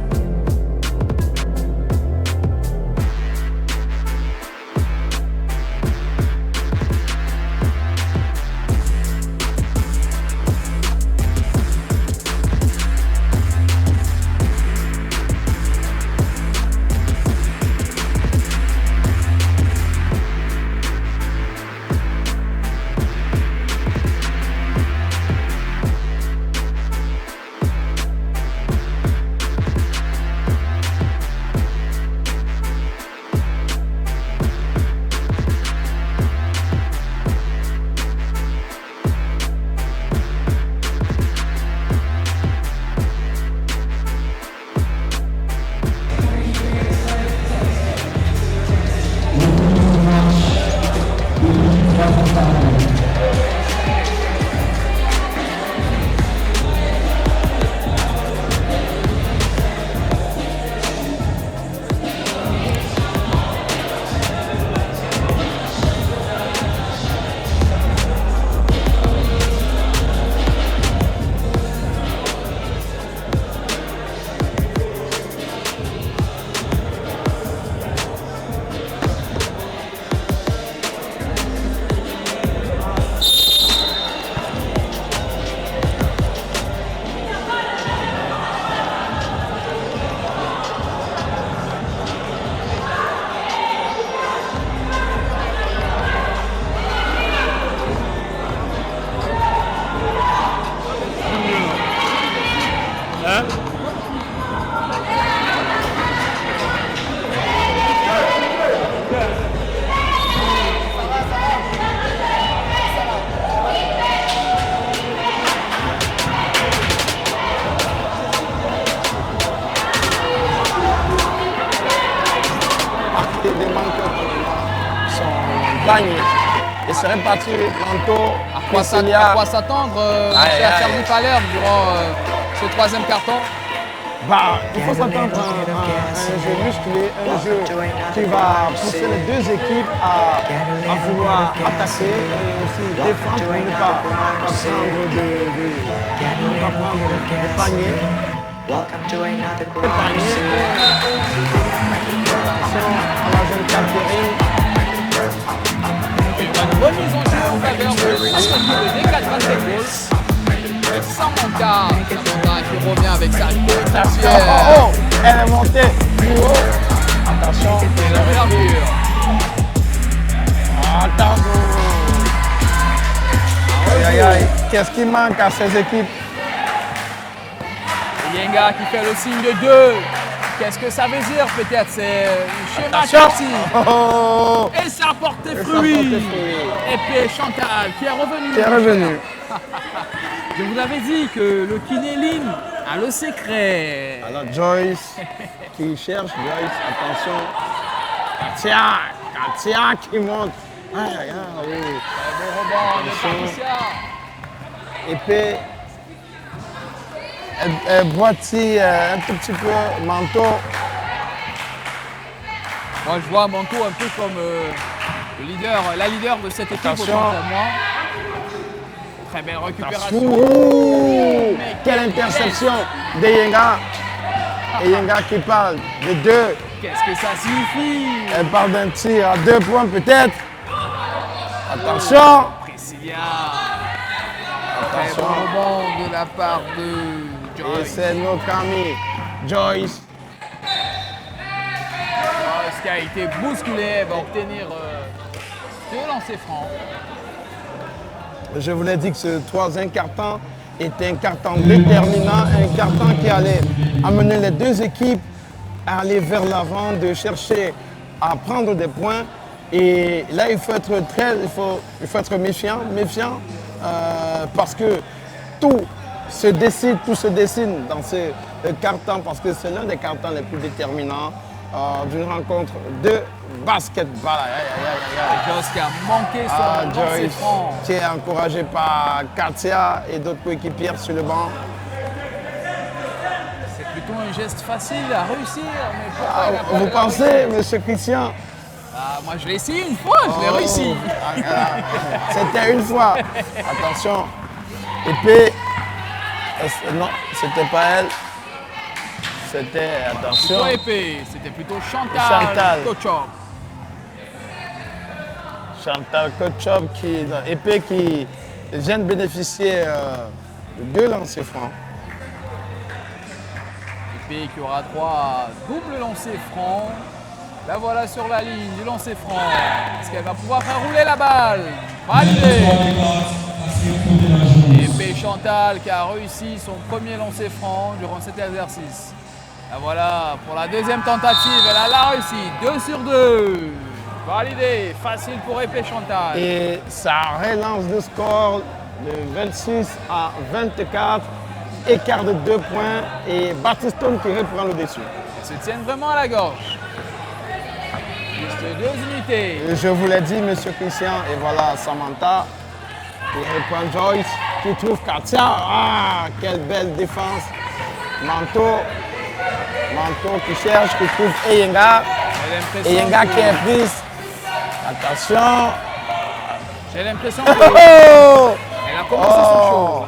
Speaker 2: Et serait parti tantôt
Speaker 3: À quoi s'attendre à faire du Palerme durant ce troisième carton?
Speaker 2: Il faut s'attendre à un jeu musclé, un jeu qui va pousser les deux équipes à vouloir attaquer et aussi défendre pour ne pas prendre de panier. À la jeune Catherine.
Speaker 3: Une remise en jeu en faveur de Aston Villa des 4 Goals. Samantha qui revient avec sa tête
Speaker 2: Attention,
Speaker 3: entière.
Speaker 2: oh, elle est montée plus haut. Attention,
Speaker 3: Et la verdure.
Speaker 2: attention. Aïe, aïe, aïe. Qu'est-ce qui manque à ces équipes?
Speaker 3: Yenga qui fait le signe de 2. Qu'est-ce que ça veut dire peut-être? C'est schéma
Speaker 2: Attention.
Speaker 3: Chelsea.
Speaker 2: Oh,
Speaker 3: Et ça a porté
Speaker 2: ça a
Speaker 3: fruit.
Speaker 2: porté fruit.
Speaker 3: Et puis Chantal qui est revenu.
Speaker 2: qui est revenu.
Speaker 3: Je vous avais dit que le kiné-line a le secret.
Speaker 2: Alors Joyce qui cherche, Joyce, attention. Katia qui monte. Aïe, aïe, aïe, oui.
Speaker 3: Bon rebond de
Speaker 2: Attention.
Speaker 3: Patricia.
Speaker 2: Épée. Boîtier un tout petit peu, manteau.
Speaker 3: Moi, je vois Manto un peu comme le leader, la leader de cette équipe,
Speaker 2: Attention.
Speaker 3: autant pour moi. Très belle récupération.
Speaker 2: Ouh,
Speaker 3: Mais
Speaker 2: quelle interception de Yenga. Et Yenga qui parle de 2.
Speaker 3: Qu'est-ce que ça signifie?
Speaker 2: Elle parle d'un tir à 2 points peut-être. Attention.
Speaker 3: Priscilla. Très
Speaker 2: Attention.
Speaker 3: bon rebond de la part de
Speaker 2: Et
Speaker 3: Joyce.
Speaker 2: c'est notre ami Joyce.
Speaker 3: Joyce qui a été bousculé, elle va obtenir 2 lancers francs.
Speaker 2: Je vous l'ai dit que ce troisième carton était un carton déterminant, un carton qui allait amener les deux équipes à aller vers l'avant, de chercher à prendre des points. Et là, il faut être être méfiant, parce que tout se dessine dans ce carton, parce que c'est l'un des cartons les plus déterminants d'une rencontre de basketball. Aïe, aïe, aïe, aïe, aïe.
Speaker 3: Joyce qui a manqué
Speaker 2: Ah,
Speaker 3: son lancer
Speaker 2: Joyce,
Speaker 3: franc.
Speaker 2: qui est encouragé par Katia et d'autres coéquipières sur le banc.
Speaker 3: C'est plutôt un geste facile à réussir, mais pourquoi
Speaker 2: Ah,
Speaker 3: il a pas
Speaker 2: vous
Speaker 3: de-
Speaker 2: pensez, monsieur Christian?
Speaker 3: Ah, moi je l'ai essayé une fois, je l'ai
Speaker 2: Oh,
Speaker 3: réussi.
Speaker 2: C'était une fois. Attention. Épée. Non, c'était pas elle. C'était, attention.
Speaker 3: Plutôt épée, c'était plutôt Chantal.
Speaker 2: Chantal.
Speaker 3: Kochov.
Speaker 2: Chantal Kotchov épée qui vient de bénéficier de 2 lancers francs.
Speaker 3: Épée qui aura droit à double lancer franc. La voilà sur la ligne du lancer franc. Est-ce qu'elle va pouvoir faire rouler la balle? Validé. Épée Chantal qui a réussi son premier lancer franc durant cet exercice. La voilà pour la deuxième tentative, elle a la réussite. 2 sur 2. Validé, facile pour Épée Chantal.
Speaker 2: Et ça relance le score de 26 à 24. Écart de 2 points et Battiston qui reprend le dessus.
Speaker 3: Ils se tiennent vraiment à la gorge. Juste 2 unités.
Speaker 2: Je vous l'ai dit, monsieur Christian, et voilà Samantha qui reprend Joyce, qui trouve Katia. Ah, quelle belle défense. Manteau qui cherche, qui trouve Eyenga.
Speaker 3: J'ai l'impression
Speaker 2: Eyenga
Speaker 3: que-
Speaker 2: qui est prise. Attention.
Speaker 3: J'ai l'impression
Speaker 2: Oh,
Speaker 3: qu'elle
Speaker 2: oh,
Speaker 3: a commencé son show.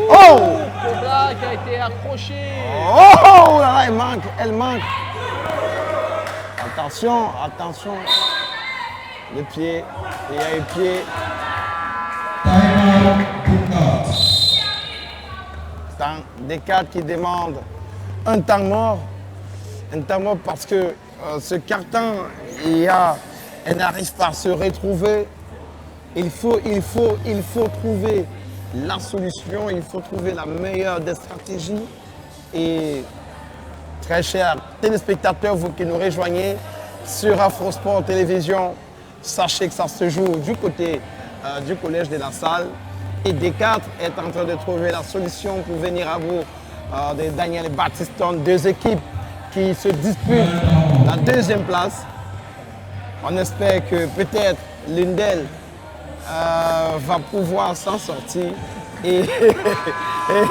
Speaker 2: oh,
Speaker 3: Cobra qui a été accroché.
Speaker 2: oh, là, là, elle manque. Attention. Le pied, il y a un pied. Temps des cadres qui demandent un temps mort parce que ce carton, elle n'arrive pas à se retrouver. Il faut trouver la solution, il faut trouver la meilleure des stratégies. Et très chers téléspectateurs, vous qui nous rejoignez sur Afrosport Télévision, sachez que ça se joue du côté du collège de la Salle. Et D4 est en train de trouver la solution pour venir à bout de Daniel Battiston, 2 équipes qui se disputent la 2e place. On espère que peut-être l'une d'elles va pouvoir s'en sortir. Et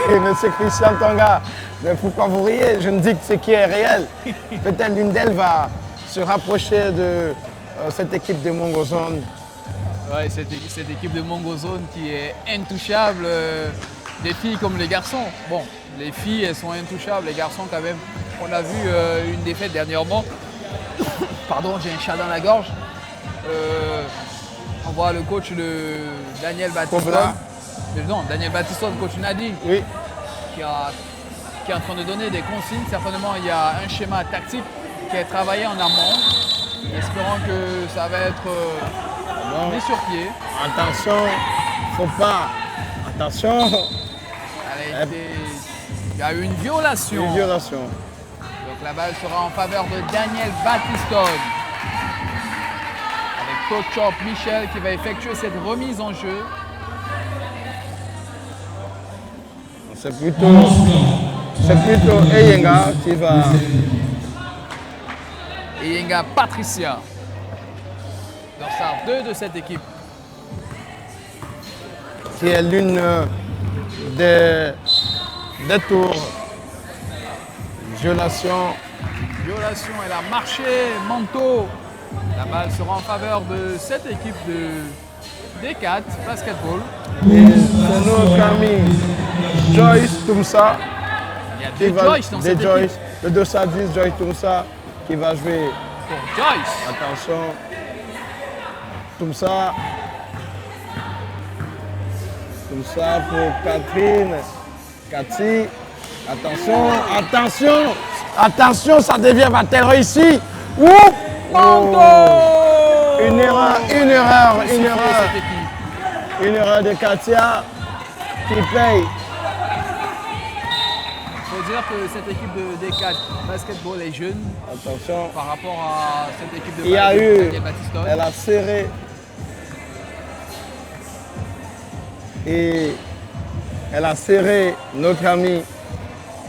Speaker 2: M. Christian Tonga, mais pourquoi vous riez? Je ne dis que ce qui est réel. Peut-être l'une d'elles va se rapprocher de cette équipe de Mongozone.
Speaker 3: Ouais, cette équipe de Mongozone qui est intouchable, des filles comme les garçons. Bon, les filles, elles sont intouchables, les garçons quand même. On a vu une défaite dernièrement. Pardon, j'ai un chat dans la gorge. On voit le coach de Daniel Battiston.
Speaker 2: Kobla.
Speaker 3: non, Daniel Baptistone, coach Nadine,
Speaker 2: Oui.
Speaker 3: qui est en train de donner des consignes. Certainement, il y a un schéma tactique qui est travaillé en amont. Espérons que ça va être
Speaker 2: Bon.
Speaker 3: mis sur pied.
Speaker 2: Attention, faut pas. Attention,
Speaker 3: Il y a eu une violation.
Speaker 2: une violation.
Speaker 3: Donc la balle sera en faveur de Daniel Baptistone. Avec Coach Chop Michel qui va effectuer cette remise en jeu.
Speaker 2: C'est plutôt Eyenga qui va.
Speaker 3: Et Yenga Patricia. Dorsard 2 de cette équipe.
Speaker 2: Qui est l'une des tours. Violation.
Speaker 3: Violation, elle a marché, manteau. La balle sera en faveur de cette équipe de D4 basketball.
Speaker 2: Et c'est notre ami Joyce Toumsa.
Speaker 3: Il y a
Speaker 2: Qui
Speaker 3: deux
Speaker 2: va,
Speaker 3: Joyce dans
Speaker 2: des
Speaker 3: cette
Speaker 2: Joyce,
Speaker 3: équipe.
Speaker 2: le 210 Joyce Toumsa qui va jouer.
Speaker 3: Pour Joyce.
Speaker 2: Attention. Toumsa. Toumsa pour Catherine. Cathy. Attention, attention. Attention, ça devient va-t-elle réussir? Ouh!
Speaker 3: Manteau.
Speaker 2: Une erreur.
Speaker 3: Cette équipe.
Speaker 2: Une erreur de Katia qui paye.
Speaker 3: Il faut dire que cette équipe de D4 basketball est jeune
Speaker 2: Attention.
Speaker 3: par rapport à cette équipe de
Speaker 2: Il y a eu,
Speaker 3: Daniel Baptistone.
Speaker 2: elle a serré et elle a serré notre amie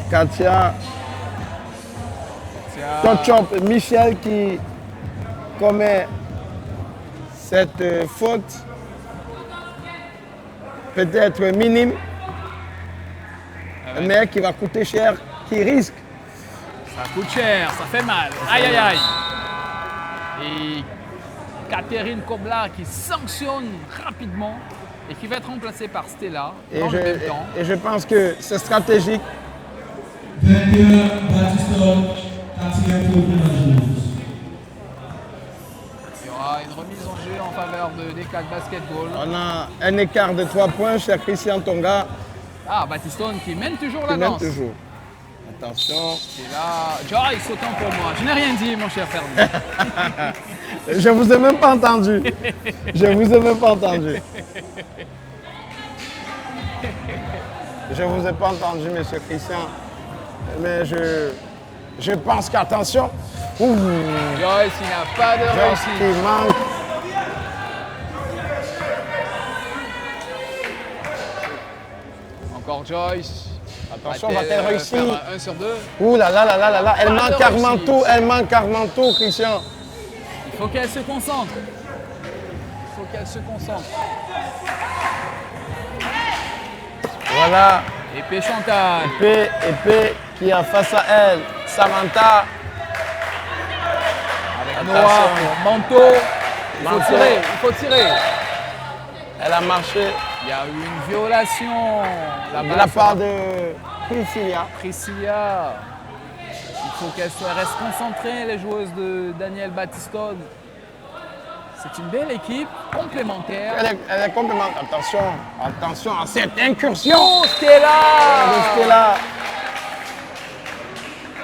Speaker 2: Katia. Coach Chop Michel qui commet cette faute peut-être minime,
Speaker 3: ouais.
Speaker 2: mais qui va coûter cher, qui risque.
Speaker 3: Ça coûte cher, ça fait mal. Aïe aïe aïe. Et Catherine Kobla qui sanctionne rapidement et qui va être remplacée par Stella dans le même temps.
Speaker 2: Et je pense que c'est stratégique.
Speaker 4: Daniel Baptistone, quatrième tour de la joueuse.
Speaker 3: Il y aura une remise en jeu en faveur de D4 basketball.
Speaker 2: On a un écart de 3 points chez Christian Tonga
Speaker 3: Ah, Baptistone qui mène toujours
Speaker 2: qui
Speaker 3: la
Speaker 2: mène
Speaker 3: danse.
Speaker 2: toujours. Attention.
Speaker 3: Et là, Joyce, autant pour moi. Je n'ai rien dit, mon cher Ferdinand.
Speaker 2: Je vous ai même pas entendu. Je vous ai même pas entendu. Je vous ai pas entendu, monsieur Christian. Mais je pense qu'attention. Ouh,
Speaker 3: Joyce, il n'a pas de
Speaker 2: Joyce
Speaker 3: réussite.
Speaker 2: qui manque.
Speaker 3: Encore Joyce.
Speaker 2: Attention, va-t-elle réussir?
Speaker 3: Faire un 1 sur 2.
Speaker 2: Ouh là là là là là là. Elle
Speaker 3: Pas de
Speaker 2: manque
Speaker 3: réussite.
Speaker 2: Armando, elle manque Armando, Christian.
Speaker 3: Il faut qu'elle se concentre. Il faut qu'elle se concentre.
Speaker 2: Voilà.
Speaker 3: Épée Chantal.
Speaker 2: Épée qui a face à elle Samantha.
Speaker 3: Avec Noah, manteau. Il faut
Speaker 2: Manteau.
Speaker 3: tirer, il faut tirer.
Speaker 2: Elle a marché
Speaker 3: Il y a eu une violation.
Speaker 2: de la part de Priscilla.
Speaker 3: Priscilla. Il faut qu'elle reste concentrée, les joueuses de Daniel Baptistone. C'est une belle équipe, complémentaire.
Speaker 2: Elle est complètement. Attention à cette incursion.
Speaker 3: Oh, Stella!
Speaker 2: Restez là.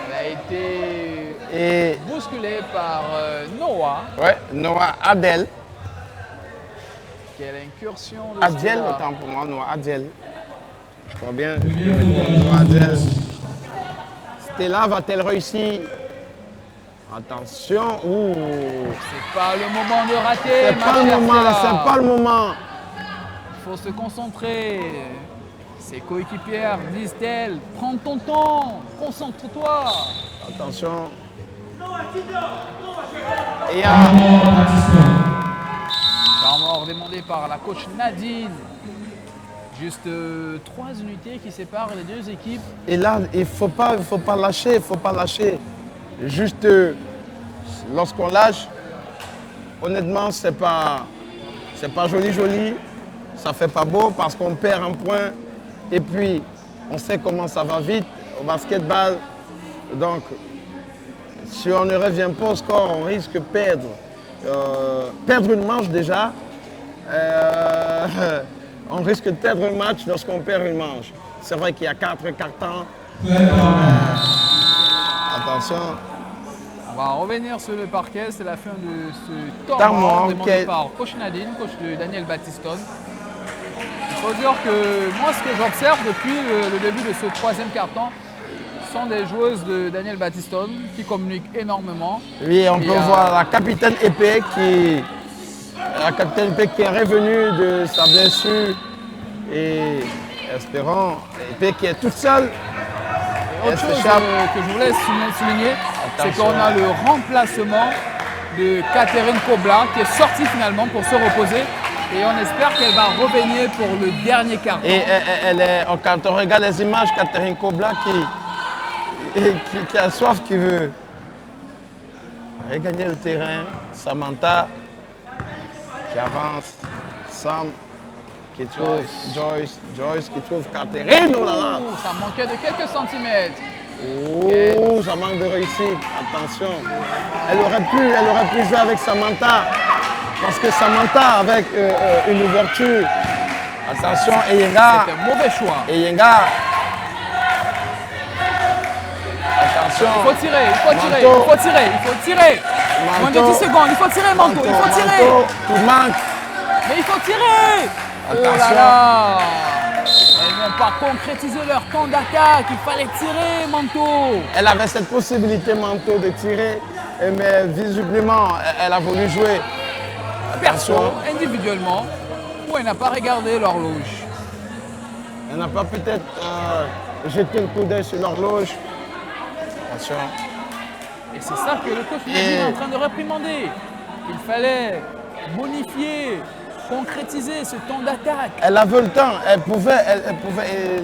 Speaker 3: Elle a été
Speaker 2: Et
Speaker 3: bousculée par Noah.
Speaker 2: ouais, Noah Adel.
Speaker 3: Quelle incursion de
Speaker 2: Adiel,
Speaker 3: Stella.
Speaker 2: autant pour moi, Noah Adiel. Je vois bien. Noah Adiel. Stella va-t-elle réussir? Attention. Ouh.
Speaker 3: C'est pas le moment de rater,
Speaker 2: C'est
Speaker 3: ma
Speaker 2: pas le
Speaker 3: chère
Speaker 2: moment,
Speaker 3: Stella.
Speaker 2: c'est pas le moment.
Speaker 3: Il faut se concentrer. Ses coéquipières disent-elles, prends ton temps, concentre-toi.
Speaker 2: Attention. Et il y a
Speaker 4: Daniel Baptistone.
Speaker 3: Temps mort demandé par la coach Nadine. Juste 3 unités qui séparent les deux équipes.
Speaker 2: Et là, il faut pas lâcher, il faut pas lâcher. Juste lorsqu'on lâche, honnêtement, c'est pas joli, ça fait pas beau parce qu'on perd un point. Et puis, on sait comment ça va vite au basketball. Donc, si on ne revient pas au score, on risque de perdre. Perdre une manche déjà. On risque de perdre un match lorsqu'on perd une manche. C'est vrai qu'il y a 4 cartons. Attention.
Speaker 3: On va revenir sur le parquet, c'est la fin de ce temps
Speaker 2: Temps
Speaker 3: mort
Speaker 2: mort,
Speaker 3: demandé
Speaker 2: quel-
Speaker 3: par coach Nadine, coach de Daniel Battiston. Il faut dire que moi, ce que j'observe depuis le début de ce troisième quart-temps, sont des joueuses de Daniel Battiston qui communiquent énormément.
Speaker 2: Oui, on
Speaker 3: Et,
Speaker 2: peut voir la capitaine épée qui est revenue de sa blessure. Et espérons, épée qui est toute seule.
Speaker 3: Autre
Speaker 2: Elle
Speaker 3: chose
Speaker 2: s'échappe.
Speaker 3: que je voulais souligner, c'est
Speaker 2: Attention.
Speaker 3: qu'on a le remplacement de Catherine Kobla qui est sortie finalement pour se reposer. Et on espère qu'elle va revenir pour le dernier quart-temps.
Speaker 2: Et elle est, quand on regarde les images, Catherine Kobla qui a soif, qui veut regagner le terrain. Samantha qui avance. Sam qui trouve Joyce. Joyce qui trouve Catherine. Oh là là!
Speaker 3: Ouh, ça manquait de quelques centimètres.
Speaker 2: Oh, ça manque de réussite. Attention. Elle aurait pu jouer avec Samantha. Parce que Samantha, avec une ouverture. Attention, Eyenga.
Speaker 3: C'est un mauvais choix.
Speaker 2: Eyenga. Attention.
Speaker 3: Il faut tirer, il faut tirer,
Speaker 2: Manteau.
Speaker 3: il faut tirer, il faut tirer. Moins de 10 secondes, il faut tirer, Manteau, il faut tirer.
Speaker 2: Manteau, qui manque.
Speaker 3: Mais il faut tirer. Oh là
Speaker 2: Attention.
Speaker 3: là. Elles n'ont pas concrétisé leur temps d'attaque. Il fallait tirer, Manteau.
Speaker 2: Elle avait cette possibilité, Manteau, de tirer. Mais visiblement, elle a voulu jouer.
Speaker 3: Perso, individuellement, ou elle n'a pas regardé l'horloge.
Speaker 2: Elle n'a pas peut-être jeté le coup d'œil sur l'horloge. Attention.
Speaker 3: Et c'est ça que le coach Nadine est en train de réprimander. Il fallait bonifier, concrétiser ce temps d'attaque.
Speaker 2: Elle avait le temps, elle pouvait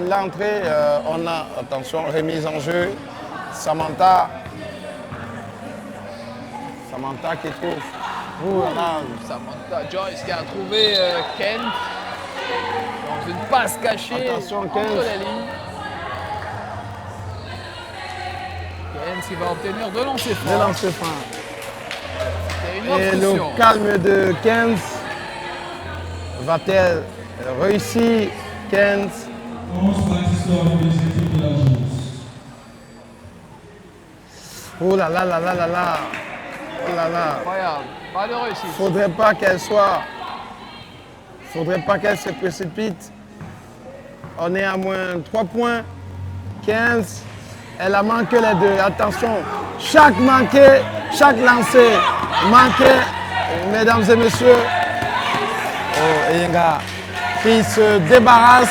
Speaker 2: l'entrer. On a, attention, remise en jeu. Samantha qui trouve. Ouh là là.
Speaker 3: Samantha Joyce qui a trouvé Kent dans une passe cachée
Speaker 2: Attention,
Speaker 3: entre
Speaker 2: Kent.
Speaker 3: les lignes. Kent qui va obtenir deux lancers
Speaker 2: De
Speaker 3: francs.
Speaker 2: lancer franc.
Speaker 3: C'est une
Speaker 2: Et
Speaker 3: obstruction.
Speaker 2: le calme de Kent va-t-elle réussir? Kent.
Speaker 4: 11 Battiston des équipes de la joueuse.
Speaker 2: Oh là là là là là là. Oh là là.
Speaker 3: Incroyable, pas de réussite.
Speaker 2: Faudrait pas qu'elle se précipite. On est à moins 3 points. 15. Elle a manqué les deux. Attention. Chaque lancé manqué. Mesdames et messieurs. Oh, Eyenga qui se débarrasse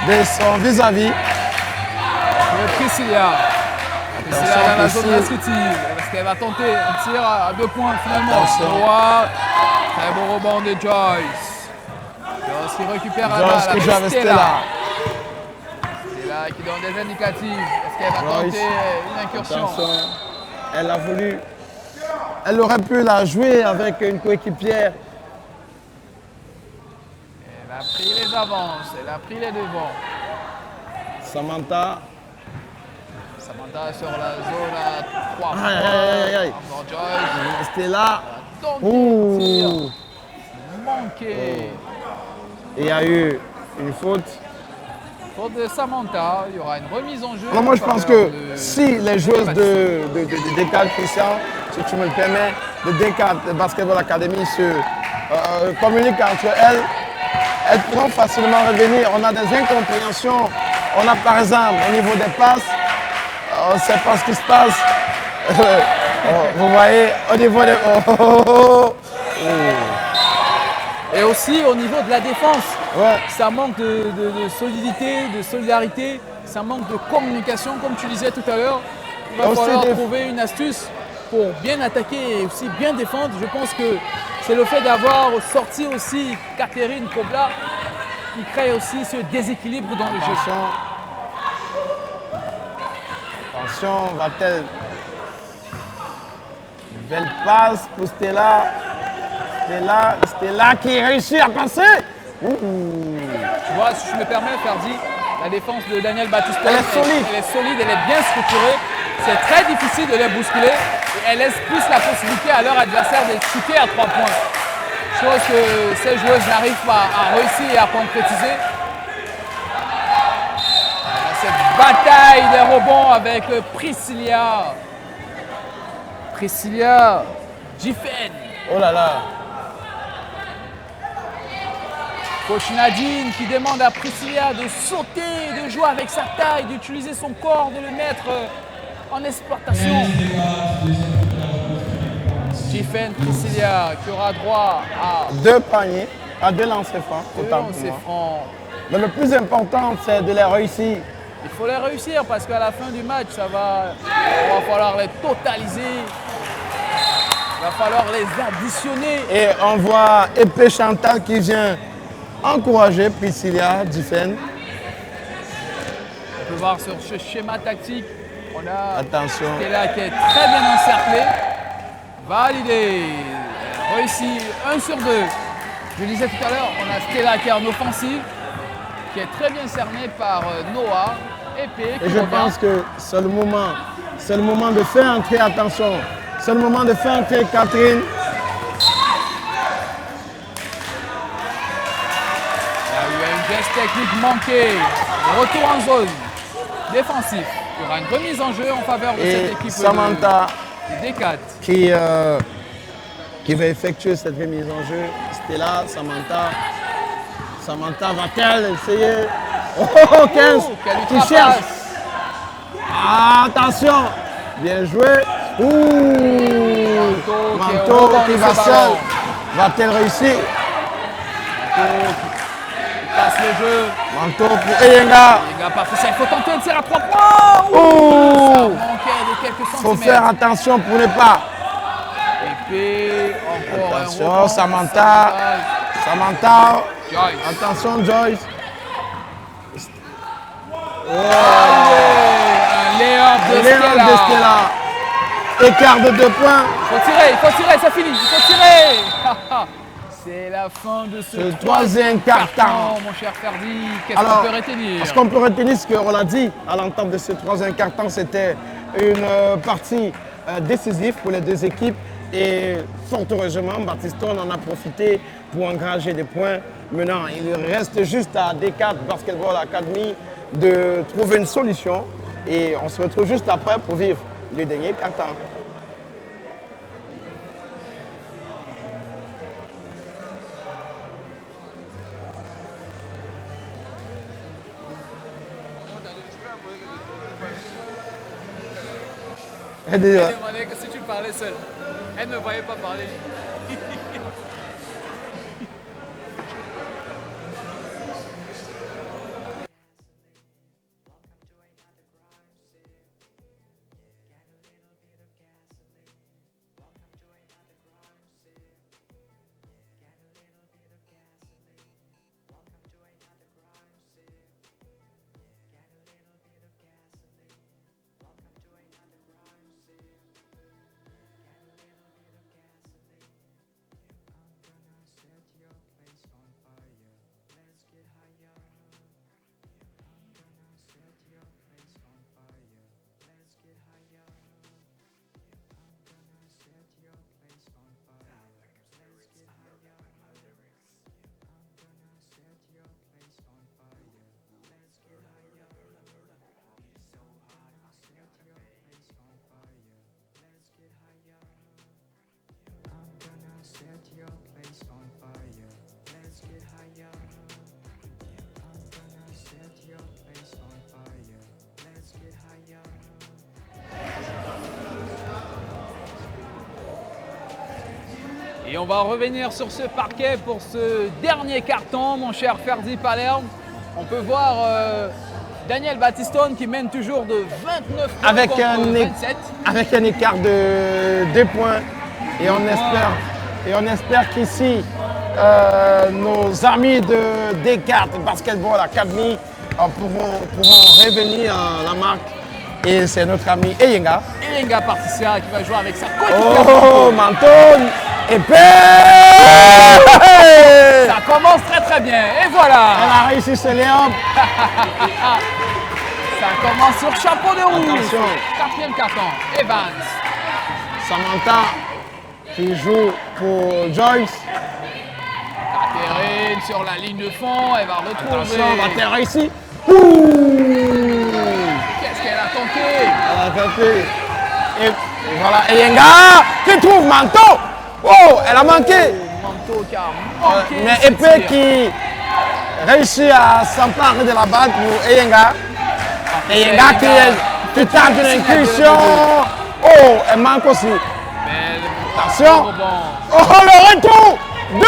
Speaker 2: de son vis-à-vis.
Speaker 3: Et Priscilla. Priscilla
Speaker 2: Attention,
Speaker 3: dans la zone
Speaker 2: Priscilla.
Speaker 3: restrictive. Est-ce qu'elle va tenter un tir à 2 points finalement?
Speaker 2: Attention.
Speaker 3: Droit. Très beau rebond de Joyce. Joyce qui récupère la
Speaker 2: Joyce
Speaker 3: balle
Speaker 2: qui joue avec Stella.
Speaker 3: Stella qui donne des indicatifs. Est-ce qu'elle va
Speaker 2: Joyce.
Speaker 3: tenter une incursion?
Speaker 2: Attention. Elle a voulu. Elle aurait pu la jouer avec une coéquipière.
Speaker 3: Elle a pris les avances, elle a pris les devants.
Speaker 2: Samantha.
Speaker 3: Samantha sur la zone à 3 points.
Speaker 2: Aïe, aïe, aïe, aïe.
Speaker 3: Encore Joyce.
Speaker 2: Stella.
Speaker 3: Donc,
Speaker 2: Ouh.
Speaker 3: manqué.
Speaker 2: Il y a eu une faute.
Speaker 3: Faute de Samantha, il y aura une remise en jeu.
Speaker 2: Alors moi, je
Speaker 3: en
Speaker 2: pense
Speaker 3: faveur
Speaker 2: que
Speaker 3: de-
Speaker 2: si les joueuses de Descartes, Christian, si tu me le permets, de Descartes Basketball Academy communiquent entre elles pourront facilement revenir. On a des incompréhensions. On a par exemple, au niveau des passes, on ne sait pas ce qui se passe. Vous voyez, au niveau des...
Speaker 3: Et aussi au niveau de la défense,
Speaker 2: Ouais.
Speaker 3: ça manque de solidité, de solidarité, ça manque de communication, comme tu disais tout à l'heure. Il va
Speaker 2: Aussi
Speaker 3: falloir
Speaker 2: des-
Speaker 3: trouver une astuce pour bien attaquer et aussi bien défendre. Je pense que c'est le fait d'avoir sorti aussi Catherine Kobla qui crée aussi ce déséquilibre dans le jeu.
Speaker 2: Attention, va-t-elle... Belle passe pour Stella. Stella qui réussit à passer.
Speaker 3: Tu vois, si je me permets, Ferdi, la défense de Daniel Battiston,
Speaker 2: Elle est solide.
Speaker 3: elle est solide, elle est bien structurée. C'est très difficile de les bousculer et elle laisse plus la possibilité à leur adversaire de shooter à 3 points. chose que ces joueuses n'arrivent pas à réussir à concrétiser. Cette bataille des rebonds avec Priscilla. Priscilla Giffen.
Speaker 2: Oh là là.
Speaker 3: Coach Nadine qui demande à Priscilla de sauter, de jouer avec sa taille, d'utiliser son corps, de le mettre en exploitation. Giffen Priscilla qui aura droit à
Speaker 2: 2 paniers, à 2 lancers francs. Autant pour
Speaker 3: ses
Speaker 2: moi.
Speaker 3: francs.
Speaker 2: Mais le plus important, c'est de les réussir.
Speaker 3: Il faut les réussir parce qu'à la fin du match, il va falloir les totaliser. Il va falloir les additionner.
Speaker 2: Et on voit Épée Chantal qui vient encourager Priscilla Giffen.
Speaker 3: On peut voir sur ce schéma tactique, on a
Speaker 2: Attention.
Speaker 3: Stella qui est très bien encerclée. Validé. Réussi 1 sur 2. Je le disais tout à l'heure, on a Stella qui est en offensive, qui est très bien cernée par Noah. Épée qui
Speaker 2: Et je
Speaker 3: revient.
Speaker 2: pense que c'est le moment de faire entrer, attention, c'est le moment de faire entrer Catherine.
Speaker 3: Il y a eu un geste technique manqué. Retour en zone. Défensif. Il y aura une remise en jeu en faveur de cette
Speaker 2: Et
Speaker 3: équipe
Speaker 2: Samantha
Speaker 3: de D4.
Speaker 2: qui va effectuer cette remise en jeu. Stella, Samantha. Samantha va-t-elle essayer? Oh, 15
Speaker 3: quelle
Speaker 2: qui
Speaker 3: ultra
Speaker 2: cherche.
Speaker 3: passe.
Speaker 2: Ah, attention, bien joué. Ouh, Manteau qui va seul. Va-t-elle réussir?
Speaker 3: Passe le jeu.
Speaker 2: Manteau pour Eyenga.
Speaker 3: Il n'a pas fait ça. Il faut tenter de tirer à 3 points. Ça
Speaker 2: Ouh,
Speaker 3: manquait de quelques
Speaker 2: faut
Speaker 3: centimètres.
Speaker 2: faire attention pour ne pas.
Speaker 3: Épée. Encore
Speaker 2: Attention,
Speaker 3: un rebond.
Speaker 2: Samantha. Samantha.
Speaker 3: Joyce.
Speaker 2: Attention, Joyce.
Speaker 3: Un layup de
Speaker 2: L'erreur
Speaker 3: Stella.
Speaker 2: de Stella. Écart de 2 points.
Speaker 3: Il faut tirer, c'est fini. Il faut tirer. C'est la fin de ce
Speaker 2: Le troisième quart-temps.
Speaker 3: mon cher Ferdi. Qu'est-ce
Speaker 2: Alors,
Speaker 3: qu'on peut retenir?
Speaker 2: ce qu'on peut retenir, ce qu'on l'a dit à l'entente de ce troisième quart-temps, c'était une partie décisive pour les 2 équipes. Et fort heureusement, Baptistone en a profité pour engranger des points. Maintenant, il reste juste à D4 Basketball Academy de trouver une solution. Et on se retrouve juste après pour vivre le dernier quart-temps.
Speaker 3: Elle demandait que si tu parlais seul. Elle ne voyait pas parler. Et on va revenir sur ce parquet pour ce dernier carton, mon cher Ferdi Palerme. On peut voir Daniel Baptistone qui mène toujours de 29 points
Speaker 2: Avec
Speaker 3: contre
Speaker 2: un,
Speaker 3: 27.
Speaker 2: avec un écart de 2 points. Et on espère qu'ici, nos amis de D4 Basketball Academy pourront revenir à la marque. Et c'est notre ami Eyenga.
Speaker 3: Eyenga Partisia qui va jouer avec sa coéquipière.
Speaker 2: Oh, Manton! Épée!
Speaker 3: Ça commence très très bien. Et voilà.
Speaker 2: Elle a réussi ce layup.
Speaker 3: Ça commence sur chapeau de roue.
Speaker 2: Attention.
Speaker 3: 4e carton. Evans.
Speaker 2: Samantha qui joue pour Joyce.
Speaker 3: Catherine sur la ligne de fond, elle va retrouver.
Speaker 2: Attention, on va terre ici.
Speaker 3: Qu'est-ce qu'elle a tenté?
Speaker 2: Elle a tenté. Et voilà, Eyenga qui trouve Manteau. Oh, elle a manqué.
Speaker 3: Manteau qui a manqué.
Speaker 2: Mais
Speaker 3: ce
Speaker 2: Épée
Speaker 3: tir.
Speaker 2: qui réussit à s'emparer de la balle pour Eyenga. Eyenga qui tente une incursion. Oh, elle manque aussi.
Speaker 3: Belle
Speaker 2: Attention.
Speaker 3: rebond.
Speaker 2: Oh, le retour de...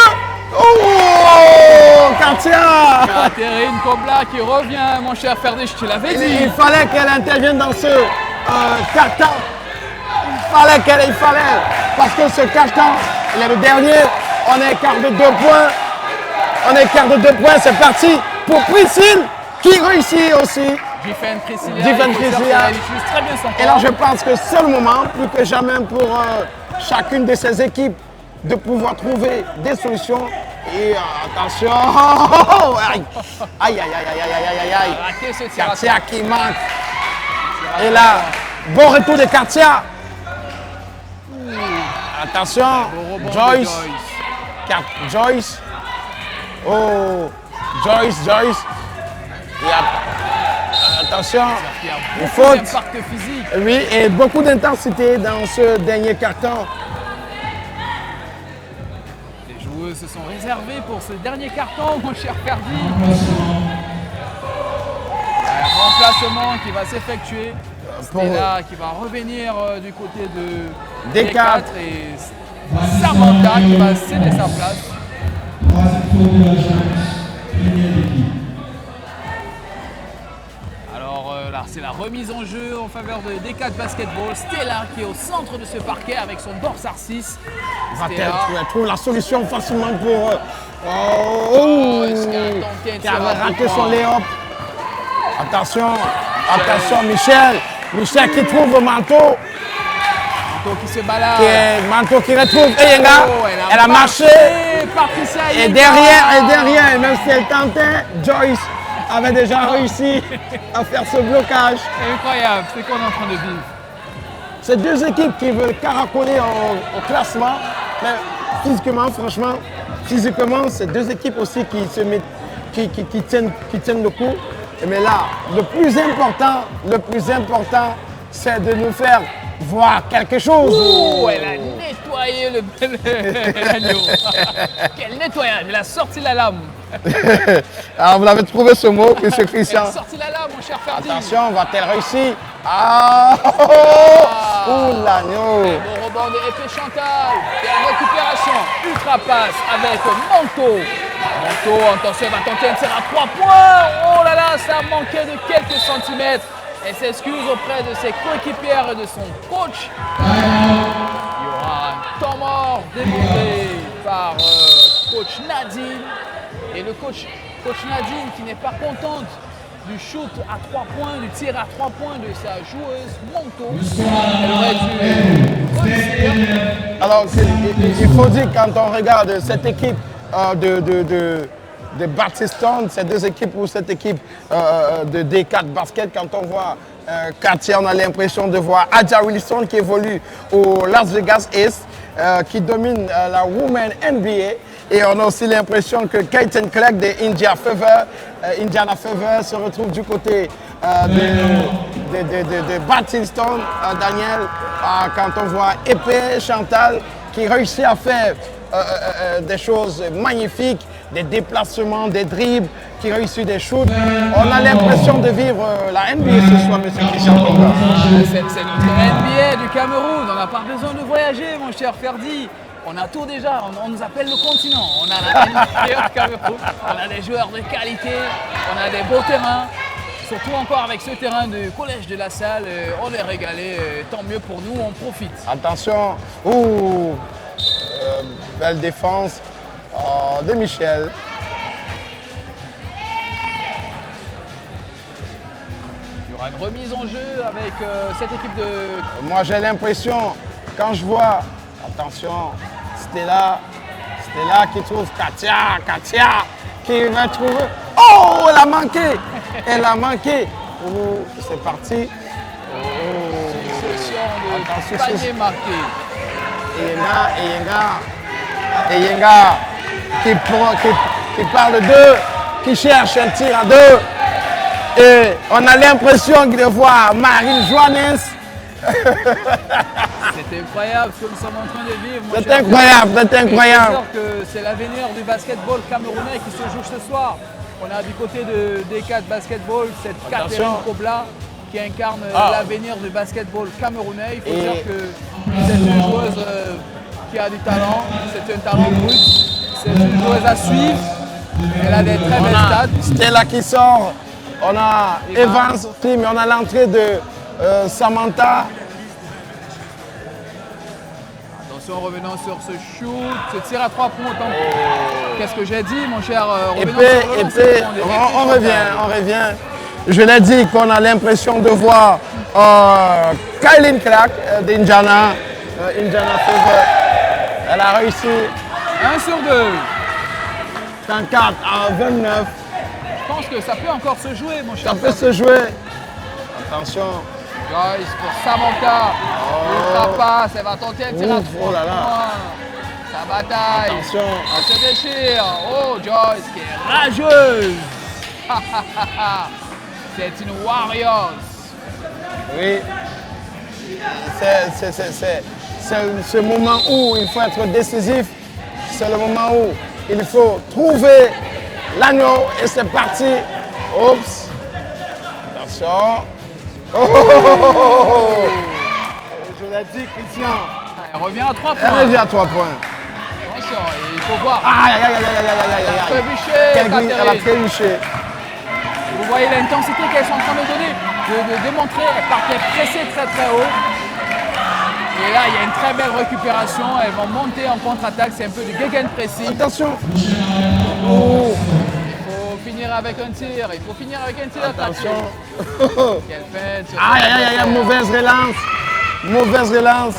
Speaker 2: Oh, Katia.
Speaker 3: Catherine Kobla qui revient, mon cher Ferdi, je te l'avais dit.
Speaker 2: Il fallait qu'elle intervienne dans ce carton. Il fallait. Parce que ce carton, il est le dernier. On est quart de 2 points. C'est parti pour Priscille qui réussit aussi.
Speaker 3: Jiffen Priscilla.
Speaker 2: Jiffen
Speaker 3: il faut dire
Speaker 2: Priscilla.
Speaker 3: qu'elle utilise très bien son corps.
Speaker 2: Et là, je pense que c'est le moment, plus que jamais, pour chacune de ces équipes de pouvoir trouver des solutions. Et attention, aïe, aïe, aïe, aïe, aïe.
Speaker 3: Raté ce tir à
Speaker 2: Katia qui manque. Et là, bon retour de Katia. Attention,
Speaker 3: Au rebond de
Speaker 2: Joyce. Joyce. Oh, Joyce. Et attention,
Speaker 3: Il y a
Speaker 2: une
Speaker 3: beaucoup
Speaker 2: faute.
Speaker 3: d'impact physique.
Speaker 2: Oui, et beaucoup d'intensité dans ce dernier carton.
Speaker 3: Les joueuses se sont réservées pour ce dernier carton, mon cher Ferdi. Un remplacement qui va s'effectuer. Stella qui va revenir du côté de
Speaker 2: D4.
Speaker 3: et Samantha qui va céder sa place.
Speaker 4: Troisième tour de la chance, première équipe.
Speaker 3: Alors là, c'est la remise en jeu en faveur de D4 Basketball. Stella qui est au centre de ce parquet avec son dorsal 6.
Speaker 2: Va-t-elle trouver la solution facilement pour...
Speaker 3: est-ce qu'elle a tenté un
Speaker 2: qui
Speaker 3: tir à
Speaker 2: avait raté
Speaker 3: deux
Speaker 2: son
Speaker 3: points?
Speaker 2: lay-up. Attention, Michel. Michel qui trouve Manteau.
Speaker 3: Manteau qui se balade.
Speaker 2: Manteau qui retrouve Eyenga.
Speaker 3: Oh,
Speaker 2: Elle a marché.
Speaker 3: Patricia
Speaker 2: Et
Speaker 3: Eyenga.
Speaker 2: derrière, même si elle tentait, Joyce avait déjà réussi à faire ce blocage.
Speaker 3: Incroyable, c'est qu'on est en train de vivre.
Speaker 2: C'est deux équipes qui veulent caracoler au classement. Mais physiquement, c'est deux équipes aussi qui se mettent, qui tiennent le coup. Mais là, le plus important, c'est de nous faire voir quelque chose.
Speaker 3: Oh, elle a nettoyé l'agneau. Quel nettoyage, elle a sorti la lame.
Speaker 2: Alors, vous l'avez trouvé ce mot, M.
Speaker 3: Elle
Speaker 2: Christian.
Speaker 3: a sorti la lame, mon cher Ferdi.
Speaker 2: Attention, va-t-elle réussir? L'agneau.
Speaker 3: Bon rebond de Épée Chantal. Et la récupération, ultra passe avec Manteau. Manteau, attention, va tenter un tir à 3 points. Oh là là, ça a manqué de quelques centimètres. Elle s'excuse auprès de ses coéquipières et de son coach. Il y aura un temps mort délivré par coach Nadine. Et le coach Nadine qui n'est pas contente du shoot à 3 points, du tir à 3 points de sa joueuse Manteau. Elle aurait dû réussir.
Speaker 2: Alors, il faut dire quand on regarde cette équipe de Baptistone, ces deux équipes ou cette équipe de D4 basket, quand on voit Katia, on a l'impression de voir Aja Wilson qui évolue au Las Vegas East, qui domine la Women NBA. Et on a aussi l'impression que Keaton Clark de Indiana Fever se retrouve du côté de Baptistone, Daniel, quand on voit Épée Chantal qui réussit à faire des choses magnifiques, des déplacements, des dribbles, qui réussit des shoots. On a l'impression de vivre la NBA ce soir, M. Christian Tonga.
Speaker 3: C'est notre NBA du Cameroun. On n'a pas besoin de voyager, mon cher Ferdi. On a tout déjà. On nous appelle le continent. On a la NBA du Cameroun. On a des joueurs de qualité. On a des beaux terrains. Surtout encore avec ce terrain du collège de la Salle. On est régalé. Tant mieux pour nous. On profite.
Speaker 2: Attention. Belle défense de Michel.
Speaker 3: Il y aura une remise en jeu avec cette équipe de...
Speaker 2: Moi, j'ai l'impression, quand je vois, attention, Stella qui trouve Katia qui va trouver... Oh, elle a manqué. C'est parti.
Speaker 3: Succession de
Speaker 2: Attention,
Speaker 3: paniers marqués.
Speaker 2: Eyenga qui qui parle d'eux, qui cherche un tir à deux. Et on a l'impression de voir Marine Johannes.
Speaker 3: C'est incroyable ce que nous sommes en train de vivre. mon
Speaker 2: C'est
Speaker 3: cher
Speaker 2: incroyable, c'est
Speaker 3: Pierre.
Speaker 2: incroyable.
Speaker 3: Je suis sûr que c'est l'avenir du basketball camerounais qui se joue ce soir. On a du côté de D4 Basketball cette
Speaker 2: Attention.
Speaker 3: Catherine Kobla qui incarne l'avenir du basketball camerounais. Il faut
Speaker 2: Et-
Speaker 3: dire que c'est une joueuse qui a du talent, c'est un talent brut, c'est une joueuse à suivre. Elle a des très belles stats.
Speaker 2: Stella qui sort. On a Evans aussi, mais on a l'entrée de Samantha.
Speaker 3: Attention, revenons sur ce shoot, ce tir à 3 points. Qu'est-ce que j'ai dit, mon cher?
Speaker 2: Et
Speaker 3: Revenons
Speaker 2: puis,
Speaker 3: sur le lancer franc des
Speaker 2: on revient, on revient. Je l'ai dit qu'on a l'impression de voir Kylie Clark d'Indiana. Indiana Fever. Elle a réussi
Speaker 3: 1 sur 2.
Speaker 2: 34 à 29.
Speaker 3: Je pense que ça peut encore se jouer, mon cher.
Speaker 2: Ça peut se jouer. Attention.
Speaker 3: Joyce pour Samantha. Ultra passe, elle va tenter un tir à
Speaker 2: Ouf,
Speaker 3: 3
Speaker 2: oh là là.
Speaker 3: points. Sa bataille.
Speaker 2: Attention.
Speaker 3: Elle se déchire. Oh, Joyce qui est rageuse. C'est une warrior.
Speaker 2: Oui. C'est ce moment où il faut être décisif. C'est le moment où il faut trouver l'agneau et c'est parti. Oups. Attention. Oh, oh, oh, oh, oh. Je l'ai dit, Christian.
Speaker 3: Elle revient à 3
Speaker 2: Elle
Speaker 3: points.
Speaker 2: revient à 3 points.
Speaker 3: Attention, il faut voir.
Speaker 2: Aïe, aïe, aïe, aïe, aïe, aïe, aïe, aïe.
Speaker 3: Trébuché,
Speaker 2: Elle a
Speaker 3: Catherine.
Speaker 2: trébuché.
Speaker 3: Vous voyez l'intensité qu'elles sont en train de donner, de démontrer. Elles partaient pressées très très haut. Et là, il y a une très belle récupération. Elles vont monter en contre-attaque. C'est un peu du gegenpressing.
Speaker 2: Attention.
Speaker 3: Il faut finir avec un tir. Il faut finir avec un tir.
Speaker 2: Attention.
Speaker 3: Quelle fête.
Speaker 2: Aïe, aïe, aïe, aïe, mauvaise relance. Mauvaise relance.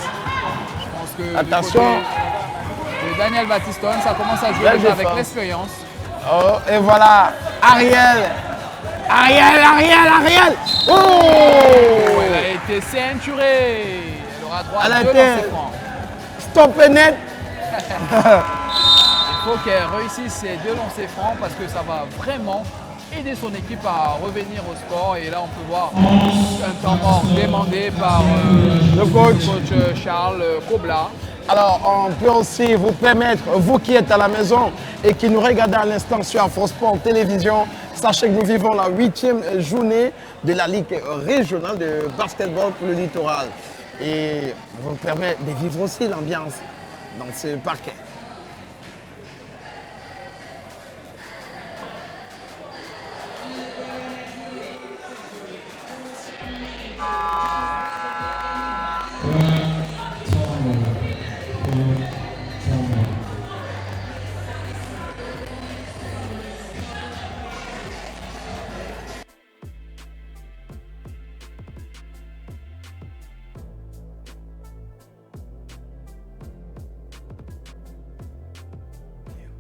Speaker 3: Je pense que
Speaker 2: Attention.
Speaker 3: du côté de Daniel Battiston, ça commence à jouer
Speaker 2: Belle
Speaker 3: déjà avec
Speaker 2: défense.
Speaker 3: l'expérience.
Speaker 2: Oh, et voilà. Ariel. Ariel, Ariel, Ariel. Oh.
Speaker 3: Elle a été ceinturée. Elle aura droit
Speaker 2: Elle a
Speaker 3: à 2
Speaker 2: été-
Speaker 3: lancers francs.
Speaker 2: Stop et net.
Speaker 3: Il faut qu'elle réussisse ces 2 lancers francs parce que ça va vraiment aider son équipe à revenir au sport. Et là, on peut voir un temps mort demandé par
Speaker 2: Le coach.
Speaker 3: Charles Kobla.
Speaker 2: Alors, on peut aussi vous permettre, vous qui êtes à la maison et qui nous regardez à l'instant sur Afrosport Télévision, sachez que nous vivons la 8e journée de la Ligue régionale de basketball pour le littoral. Et on vous permet de vivre aussi l'ambiance dans ce parquet.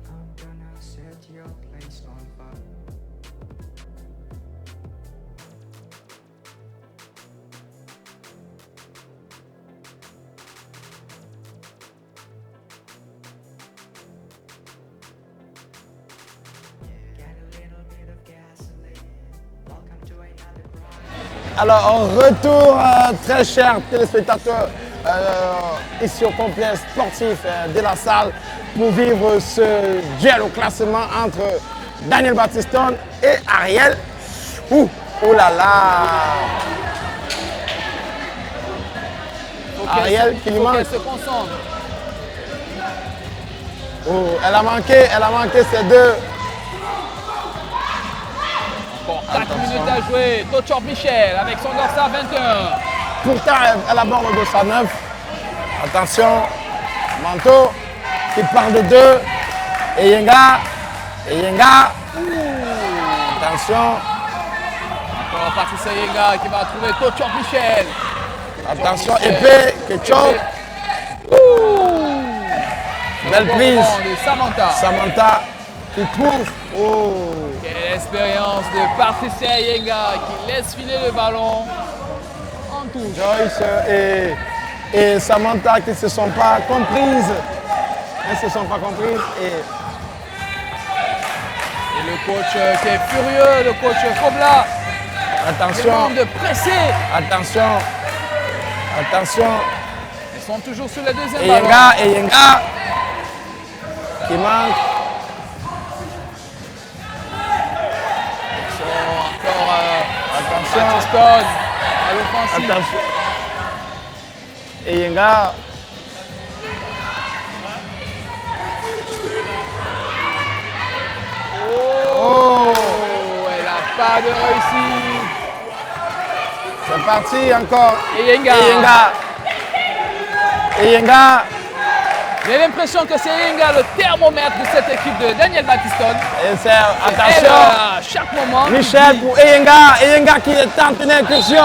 Speaker 1: I'm gonna set your place on fire. Get a little bit of gasoline. Welcome to another grind.
Speaker 2: Alors, en retour, très chers téléspectateurs, ici au complexe sportif de la salle, pour vivre ce duel au classement entre Daniel Battiston et Ariel. Ouh, oh là là! Ariel qui lui
Speaker 3: Il faut
Speaker 2: manque.
Speaker 3: qu'elle se concentre.
Speaker 2: Oh, elle a manqué ces deux.
Speaker 3: Bon, 4 minutes à jouer. Tochor Michel avec son dorsal 21.
Speaker 2: Pourtant, elle aborde le 209. Attention, Manteau qui part de deux. Et Yenga. Attention,
Speaker 3: Encore Patricia Yenga qui va trouver Tochor Michel.
Speaker 2: attention, épée, Ketchup. Belle prise.
Speaker 3: De Samantha.
Speaker 2: Samantha qui trouve. Oh.
Speaker 3: Quelle expérience de Patricia Yenga qui laisse filer le ballon en touche.
Speaker 2: Joyce et Samantha qui ne se sont pas comprises. Elles ne se sont pas comprises. Et
Speaker 3: Et le coach qui est furieux, le coach Fobla,
Speaker 2: Attention,
Speaker 3: demande de presser.
Speaker 2: attention, attention.
Speaker 3: Ils sont toujours sur la deuxième
Speaker 2: Et
Speaker 3: ballon.
Speaker 2: Yenga qui manque.
Speaker 3: Ils sont encore
Speaker 2: Attention,
Speaker 3: Battiston à l'offensive.
Speaker 2: attention. Et Yenga.
Speaker 3: Oh, elle n'a pas de réussite.
Speaker 2: C'est parti encore.
Speaker 3: Et Yenga.
Speaker 2: Et Yenga. Et Yenga.
Speaker 3: J'ai l'impression que c'est Yenga le thermomètre de cette équipe de Daniel Battiston.
Speaker 2: Et c'est
Speaker 3: Elle,
Speaker 2: attention.
Speaker 3: à chaque moment.
Speaker 2: Michel pour Eyenga. Eyenga qui tente une incursion.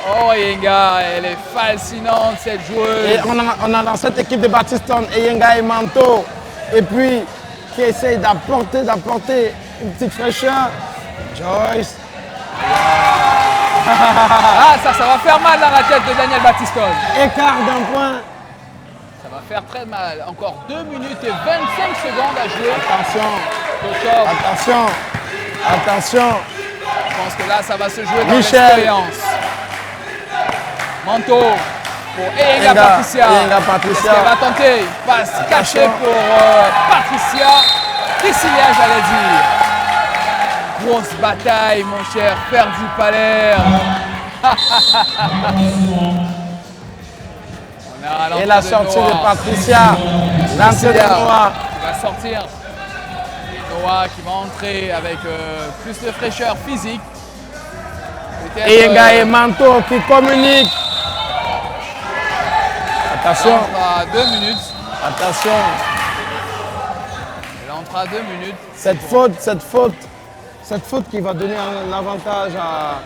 Speaker 3: Oh, Yenga, elle est fascinante cette
Speaker 2: Et
Speaker 3: joueuse.
Speaker 2: on a dans cette équipe de Battiston Eyenga et Manto. Et puis qui essaye d'apporter une petite fraîcheur. Joyce.
Speaker 3: Ah, ça va faire mal dans la tête de Daniel Battiston.
Speaker 2: Écart d'un point.
Speaker 3: Ça va faire très mal. Encore 2 minutes et 25 secondes à jouer.
Speaker 2: Attention.
Speaker 3: Kochov,
Speaker 2: Attention. Attention.
Speaker 3: je pense que là, ça va se jouer dans
Speaker 2: Michel.
Speaker 3: l'expérience. Manteau pour Eyenga
Speaker 2: Eyenga,
Speaker 3: Patricia.
Speaker 2: Eyenga Patricia.
Speaker 3: Qu'est-ce qu'elle va tenter? Passe cachée
Speaker 2: Attention.
Speaker 3: pour Patricia. Priscilla, j'allais dire. Grosse bataille, mon cher Ferdi Palerme. On a l'entrée
Speaker 2: Et la sortie de
Speaker 3: Noah.
Speaker 2: Patricia. L'entrée de Noah.
Speaker 3: Qui va sortir. Et Noah qui va entrer avec plus de fraîcheur physique. Peut-être,
Speaker 2: Eyenga et Manto qui communiquent. Attention.
Speaker 3: elle entre à 2 minutes.
Speaker 2: Attention.
Speaker 3: Elle entre à 2 minutes.
Speaker 2: Cette faute qui va donner un avantage à...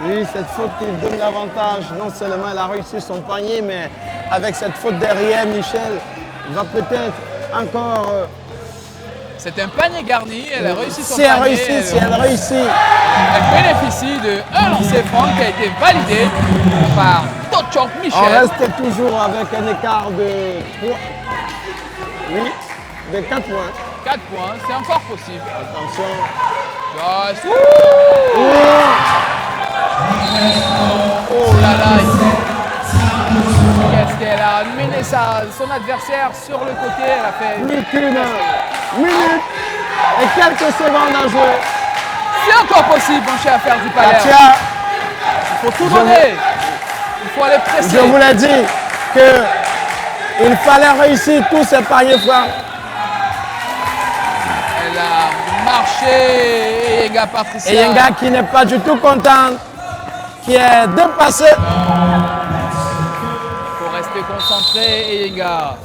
Speaker 2: Oui, cette faute qui donne l'avantage. Non seulement elle a réussi son panier, mais avec cette faute derrière, Michel va peut-être encore...
Speaker 3: C'est un panier garni. Elle a réussi son
Speaker 2: si elle
Speaker 3: panier.
Speaker 2: réussit, si elle réussit.
Speaker 3: Elle bénéficie de un lancer franc qui a été validé par Tochok
Speaker 2: On
Speaker 3: Michel.
Speaker 2: reste toujours avec un écart de 3... Oui, de 4 points.
Speaker 3: 4 points, c'est encore possible.
Speaker 2: Attention.
Speaker 3: Joyce.
Speaker 2: Oh,
Speaker 3: Oh là là. Qu'est-ce qu'elle a mené son adversaire sur le côté. Elle a fait.
Speaker 2: plus qu'une minute et quelques secondes à jouer.
Speaker 3: C'est encore possible, mon cher Ferdi Palerme.
Speaker 2: Katia,
Speaker 3: Il faut tout donner. Il faut aller presser.
Speaker 2: je vous l'ai dit qu'il fallait réussir tous ces paniers francs.
Speaker 3: Elle a marché. Eyenga Patricia.
Speaker 2: Et Yenga qui n'est pas du tout content, qui est dépassé.
Speaker 3: Il faut rester concentré. Eyenga.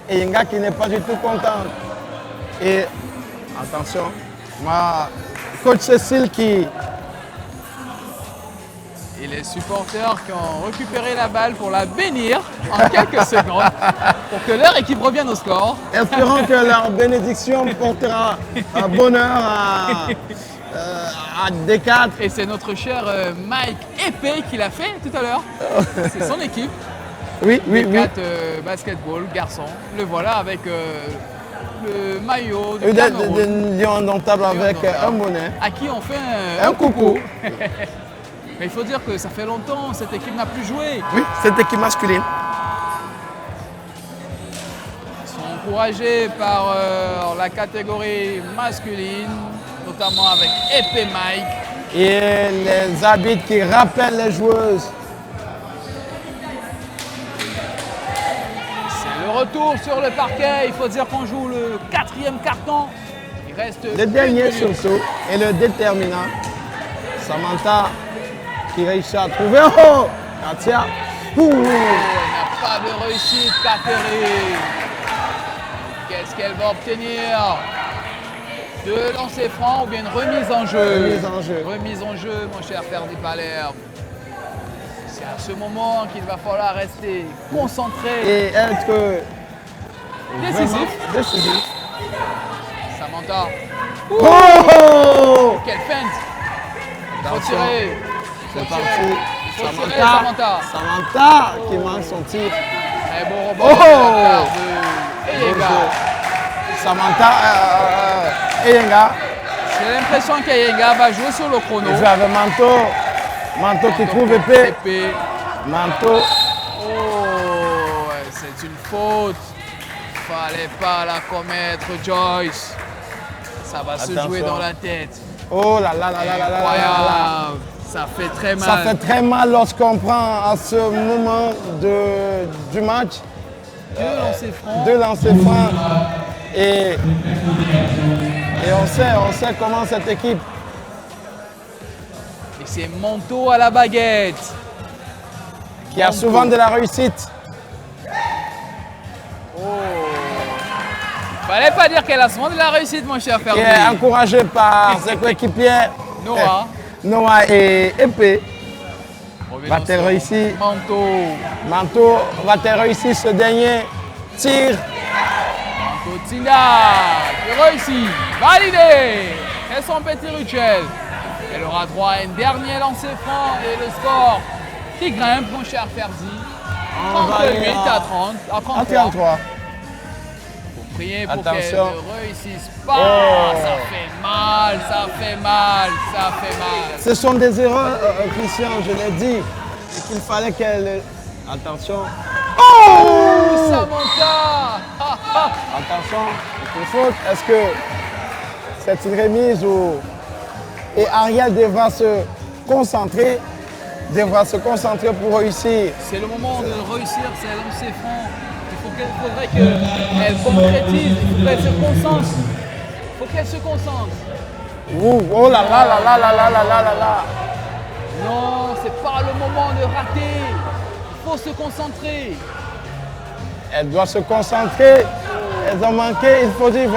Speaker 2: Et Yenga qui n'est pas du tout content. Et attention, moi, coach Cécile qui...
Speaker 3: Et les supporters qui ont récupéré la balle pour la bénir en quelques secondes pour que leur équipe revienne au score.
Speaker 2: Espérons que leur bénédiction portera un bonheur à D4.
Speaker 3: Et c'est notre cher Mike Épée qui l'a fait tout à l'heure. C'est son équipe.
Speaker 2: Oui, oui, oui.
Speaker 3: D4 basketball, garçon. Le voilà avec le maillot
Speaker 2: Et
Speaker 3: du Cameroun.
Speaker 2: de lion indomptable avec un bonnet.
Speaker 3: À qui on fait
Speaker 2: Un coucou.
Speaker 3: Mais il faut dire que ça fait longtemps, cette équipe n'a plus joué.
Speaker 2: Oui, cette équipe masculine.
Speaker 3: Ils sont encouragés par la catégorie masculine, notamment avec Épée Mike.
Speaker 2: Et les habits qui rappellent les joueuses.
Speaker 3: C'est le retour sur le parquet. Il faut dire qu'on joue le 4e carton. Il reste
Speaker 2: Le
Speaker 3: une
Speaker 2: dernier
Speaker 3: minute.
Speaker 2: sursaut et le déterminant. Samantha qui réussit à trouver. Oh, Katia. Ouh.
Speaker 3: Elle n'a pas de réussite, Catherine. Qu'est-ce qu'elle va obtenir? 2 lancers francs ou bien une remise en jeu?
Speaker 2: Remise en jeu.
Speaker 3: Remise en jeu, mon cher Ferdi Palerme. C'est à ce moment qu'il va falloir rester concentré.
Speaker 2: Et être
Speaker 3: Décisif.
Speaker 2: vraiment décisif.
Speaker 3: Samantha.
Speaker 2: Oh!
Speaker 3: Quelle feinte! Il faut
Speaker 2: Attention.
Speaker 3: tirer. Il
Speaker 2: C'est
Speaker 3: faut tirer.
Speaker 2: parti.
Speaker 3: Il faut tirer, Samantha.
Speaker 2: Samantha qui manque son tir.
Speaker 3: Très bon rebond
Speaker 2: Oh!
Speaker 3: de la part de
Speaker 2: Bon
Speaker 3: Eyenga.
Speaker 2: jeu. Samantha Eyenga.
Speaker 3: J'ai l'impression qu'Ayenga va jouer sur le chrono.
Speaker 2: Il joue avec Manto. Manto qui trouve épée.
Speaker 3: Épée.
Speaker 2: Manto.
Speaker 3: Oh, ouais, c'est une faute. Fallait pas la commettre, Joyce. Ça va se
Speaker 2: Attention.
Speaker 3: jouer dans la tête.
Speaker 2: Oh là là là là là là là là.
Speaker 3: Incroyable. Ça fait très mal.
Speaker 2: Ça fait très mal lorsqu'on prend à ce moment du match
Speaker 3: Deux lancers francs.
Speaker 2: 2 lancers francs. Et on sait comment cette équipe.
Speaker 3: Et c'est Manteau à la baguette.
Speaker 2: Qui a souvent de la réussite.
Speaker 3: Fallait pas dire qu'elle a souvent de la réussite, mon cher
Speaker 2: Qui
Speaker 3: Ferdi.
Speaker 2: est encouragé par ses coéquipiers
Speaker 3: Noah.
Speaker 2: Noah et Épée.
Speaker 3: Revenons
Speaker 2: Va-t-elle
Speaker 3: sur
Speaker 2: réussir?
Speaker 3: Manteau.
Speaker 2: Manto va-t-elle réussir ce dernier tir?
Speaker 3: Cotina qui réussit. Validé. Et son petit rituel. Elle aura droit à un dernier lancer franc et le score qui grimpe, mon cher Ferdi.
Speaker 2: On va
Speaker 3: 38
Speaker 2: aller
Speaker 3: à 30, à
Speaker 2: à
Speaker 3: 33.
Speaker 2: 33.
Speaker 3: Priez pour qu'elle
Speaker 2: Attention.
Speaker 3: ne réussisse pas.
Speaker 2: Oh.
Speaker 3: Ça fait mal, ça fait mal, ça fait mal.
Speaker 2: Ce sont des erreurs, Christian, je l'ai dit. Et qu'il fallait qu'elle. Attention. Oh!
Speaker 3: Samantha.
Speaker 2: Attention, c'est une faute. Est-ce que c'est une remise ou. Et Ariel devra se concentrer. Pour réussir.
Speaker 3: C'est le moment de réussir ces lancers francs. Il faudrait qu'elle concrétise, il faut qu'elle se concentre. Il faut qu'elle se concentre.
Speaker 2: Ouh, oh là là là là là là là là là là.
Speaker 3: Non, c'est pas le moment de rater. Il faut se concentrer.
Speaker 2: Elle doit se concentrer. Elles ont manqué. Il faut dire,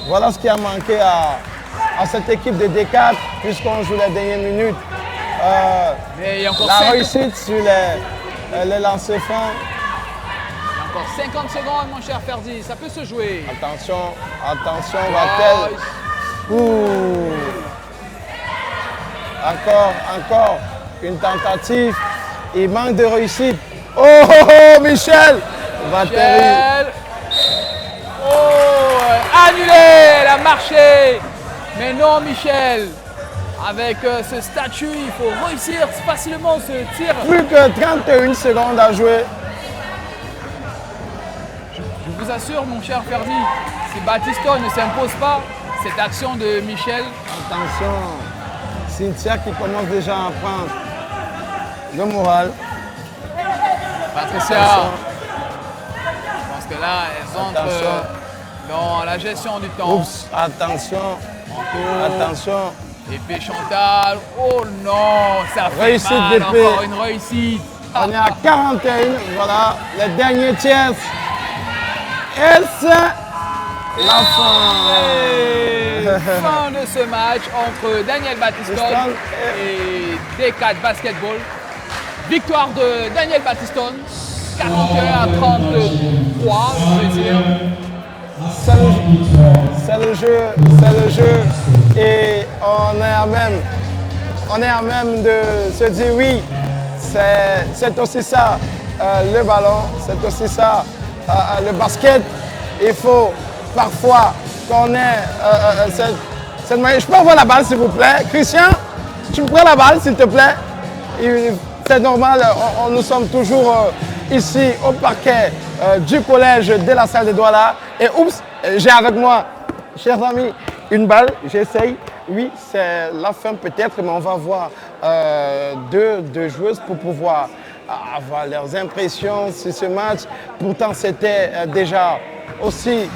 Speaker 2: voilà ce qui a manqué à cette équipe de D4, puisqu'on joue les dernières minutes.
Speaker 3: Mais il y a encore,
Speaker 2: La réussite sur les lancers francs.
Speaker 3: encore 50 secondes, mon cher Ferdi. Ça peut se jouer.
Speaker 2: Attention, va-t-elle. Ouh. Encore une tentative. Il manque de réussite. Oh, oh, oh, Michel va-t-elle.
Speaker 3: Michel. Oh, annulé. Elle a marché. Mais non, Michel. Avec ce statut, il faut réussir facilement ce tir.
Speaker 2: Plus que 31 secondes à jouer.
Speaker 3: Je vous assure, mon cher Ferdi, si Battiston ne s'impose pas, cette action de Michel,
Speaker 2: Attention, Cynthia qui commence déjà à prendre le moral.
Speaker 3: Patricia,
Speaker 2: Attention.
Speaker 3: je pense que là, elles entrent
Speaker 2: Attention.
Speaker 3: dans la gestion du temps.
Speaker 2: Oups, attention, attention.
Speaker 3: Épée Chantal, oh non, ça fait
Speaker 2: Réussite
Speaker 3: mal,
Speaker 2: d'épée.
Speaker 3: encore une réussite.
Speaker 2: On est à 41, voilà, les derniers tiers. Et c'est la
Speaker 3: Et
Speaker 2: fin.
Speaker 3: fin de ce match entre Daniel Battiston
Speaker 2: Battiston
Speaker 3: et D4 Basketball. Victoire de Daniel Battiston, 41 à 33, je veux dire.
Speaker 2: C'est le jeu. Et on est à même de se dire oui, c'est aussi ça le ballon, c'est aussi ça le basket. Il faut parfois qu'on ait cette manière. Je peux avoir la balle s'il vous plaît. Christian, tu me prends la balle s'il te plaît. C'est normal, nous sommes toujours ici au parquet du collège de la salle de Douala. Et oups, j'ai avec moi, chers amis, une balle, j'essaye. Oui, c'est la fin peut-être, mais on va voir deux joueuses pour pouvoir avoir leurs impressions sur ce match. Pourtant, c'était déjà aussi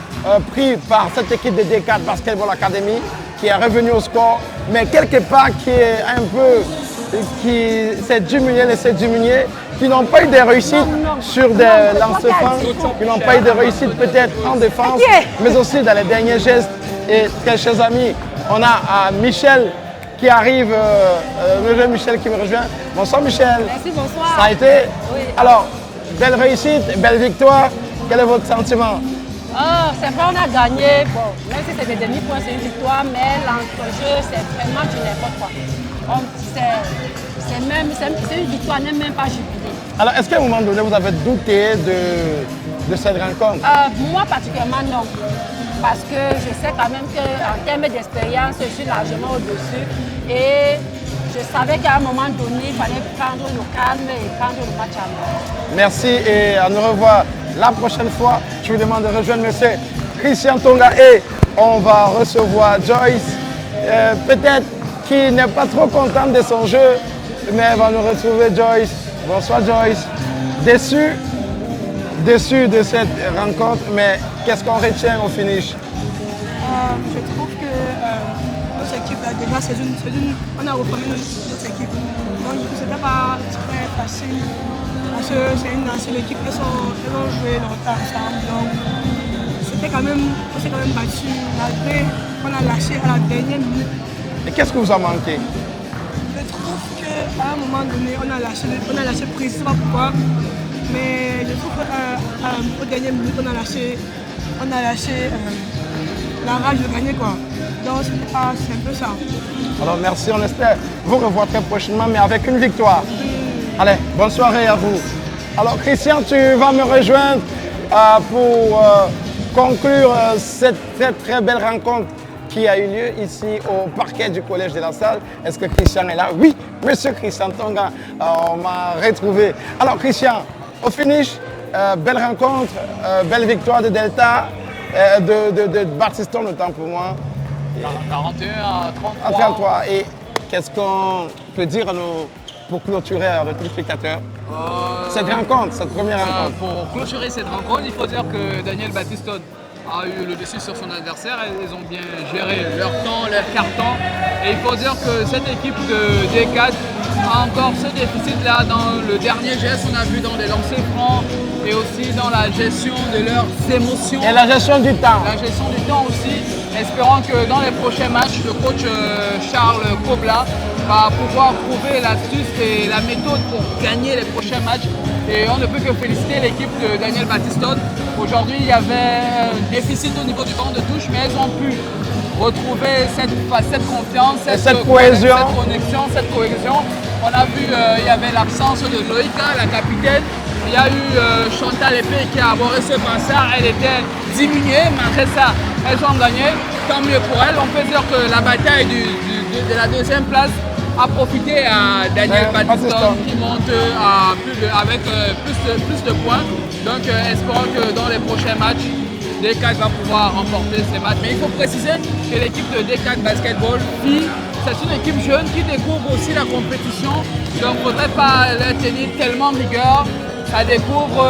Speaker 2: pris par cette équipe de D4 Basketball Academy qui est revenue au score, mais quelque part qui est un peu, qui s'est diminué, qui n'ont pas eu de réussite sur des lancers francs, qui n'ont pas eu de réussite peut-être en défense, mais aussi dans les derniers gestes. Et très chers amis, on a Michel qui arrive, le jeune Michel qui me rejoint. Bonsoir Michel.
Speaker 5: Merci, bonsoir.
Speaker 2: Ça a été?
Speaker 5: Oui.
Speaker 2: Alors, belle réussite, belle victoire. Quel est votre sentiment?
Speaker 5: C'est vrai, on a gagné. Bon, même si c'est des demi-points, c'est une victoire, mais l'entrejeu, c'est vraiment du n'importe quoi. C'est une victoire, n'est même pas jubilée.
Speaker 2: Alors, est-ce qu'à un moment donné, vous avez douté de cette rencontre?
Speaker 5: Moi, particulièrement, non. Parce que je sais quand même qu'en termes d'expérience, je suis largement au-dessus. Et je savais qu'à un moment donné, il fallait prendre le calme et prendre le match à main.
Speaker 2: Merci et à nous revoir la prochaine fois. Je vous demande de rejoindre M. Christian Tonga et on va recevoir Joyce, peut-être qui n'est pas trop contente de son jeu, mais elle va nous retrouver Joyce. Bonsoir Joyce. Déçu de cette rencontre, mais qu'est-ce qu'on retient au finish?
Speaker 6: Je trouve que notre équipe, déjà, on a reformé notre équipe. Donc, du coup, ce n'était pas très facile. Parce que c'est une ancienne équipe, elles ont joué longtemps ensemble. Donc, on s'est quand même battu. Malgré qu'on a lâché à la dernière minute.
Speaker 2: Et qu'est-ce que vous a manqué?
Speaker 6: Je trouve qu'à un moment donné, on a lâché prise, je ne sais pas pourquoi. Mais je trouve qu'aux dernières minutes, on a lâché la rage de gagner, quoi. Donc c'est un peu ça.
Speaker 2: Alors merci, on espère vous revoir très prochainement, mais avec une victoire. Allez, bonne soirée à vous. Alors Christian, tu vas me rejoindre pour conclure cette très belle rencontre qui a eu lieu ici au parquet du Collège de la Salle. Est-ce que Christian est là? Oui, monsieur Christian Tonga, on m'a retrouvé. Alors Christian, au finish, belle rencontre, belle victoire de Delta, de Baptiston, autant pour moi.
Speaker 3: 41 à 33.
Speaker 2: 33. Et qu'est-ce qu'on peut dire pour clôturer avec les spectateurs cette rencontre, cette première rencontre?
Speaker 3: Pour clôturer cette rencontre, il faut dire que Daniel Baptiston a eu le dessus sur son adversaire. Ils ont bien géré leur temps, leur carton. Et il faut dire que cette équipe de D4 a encore ce déficit-là dans le dernier geste. On a vu dans les lancers francs et aussi dans la gestion de leurs émotions.
Speaker 2: Et la gestion du temps.
Speaker 3: La gestion du temps aussi. Espérons que dans les prochains matchs, le coach Charles Kobla va pouvoir trouver l'astuce et la méthode pour gagner les prochains matchs. Et on ne peut que féliciter l'équipe de Daniel Baptiston. Aujourd'hui, il y avait un déficit au niveau du banc de touche, mais elles ont pu retrouver cette confiance,
Speaker 2: cette cohésion.
Speaker 3: Cette connexion, cette cohésion. On a vu il y avait l'absence de Loïka, la capitaine. Il y a eu Chantal Épée qui a abordé ce passage. Elle était diminuée, malgré ça, elles ont gagné. Tant mieux pour elles. On peut dire que la bataille de la deuxième place a profité à Daniel Baptiston qui monte avec plus de points. Donc espérons que dans les prochains matchs, D4 va pouvoir remporter ces matchs. Mais il faut préciser que l'équipe de D4 Basketball filles, c'est une équipe jeune qui découvre aussi la compétition. Donc il ne faudrait pas leur tenir tellement rigueur. Ça découvre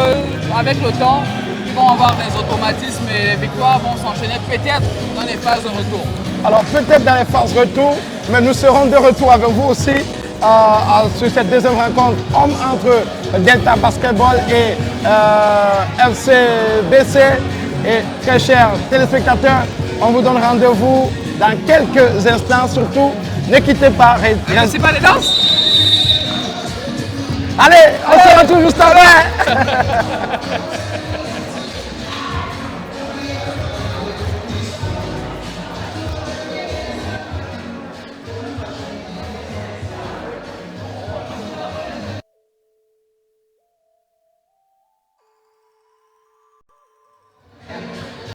Speaker 3: avec le temps. Ils vont avoir des automatismes et les victoires vont s'enchaîner peut-être dans les phases de retour.
Speaker 2: Alors peut-être dans les phases retour, mais nous serons de retour avec vous aussi sur cette deuxième rencontre entre Delta Basketball et FCBC. Et très chers téléspectateurs, on vous donne rendez-vous dans quelques instants. Surtout, ne quittez pas.
Speaker 3: C'est pas les danses.
Speaker 2: Allez, on se retrouve juste après.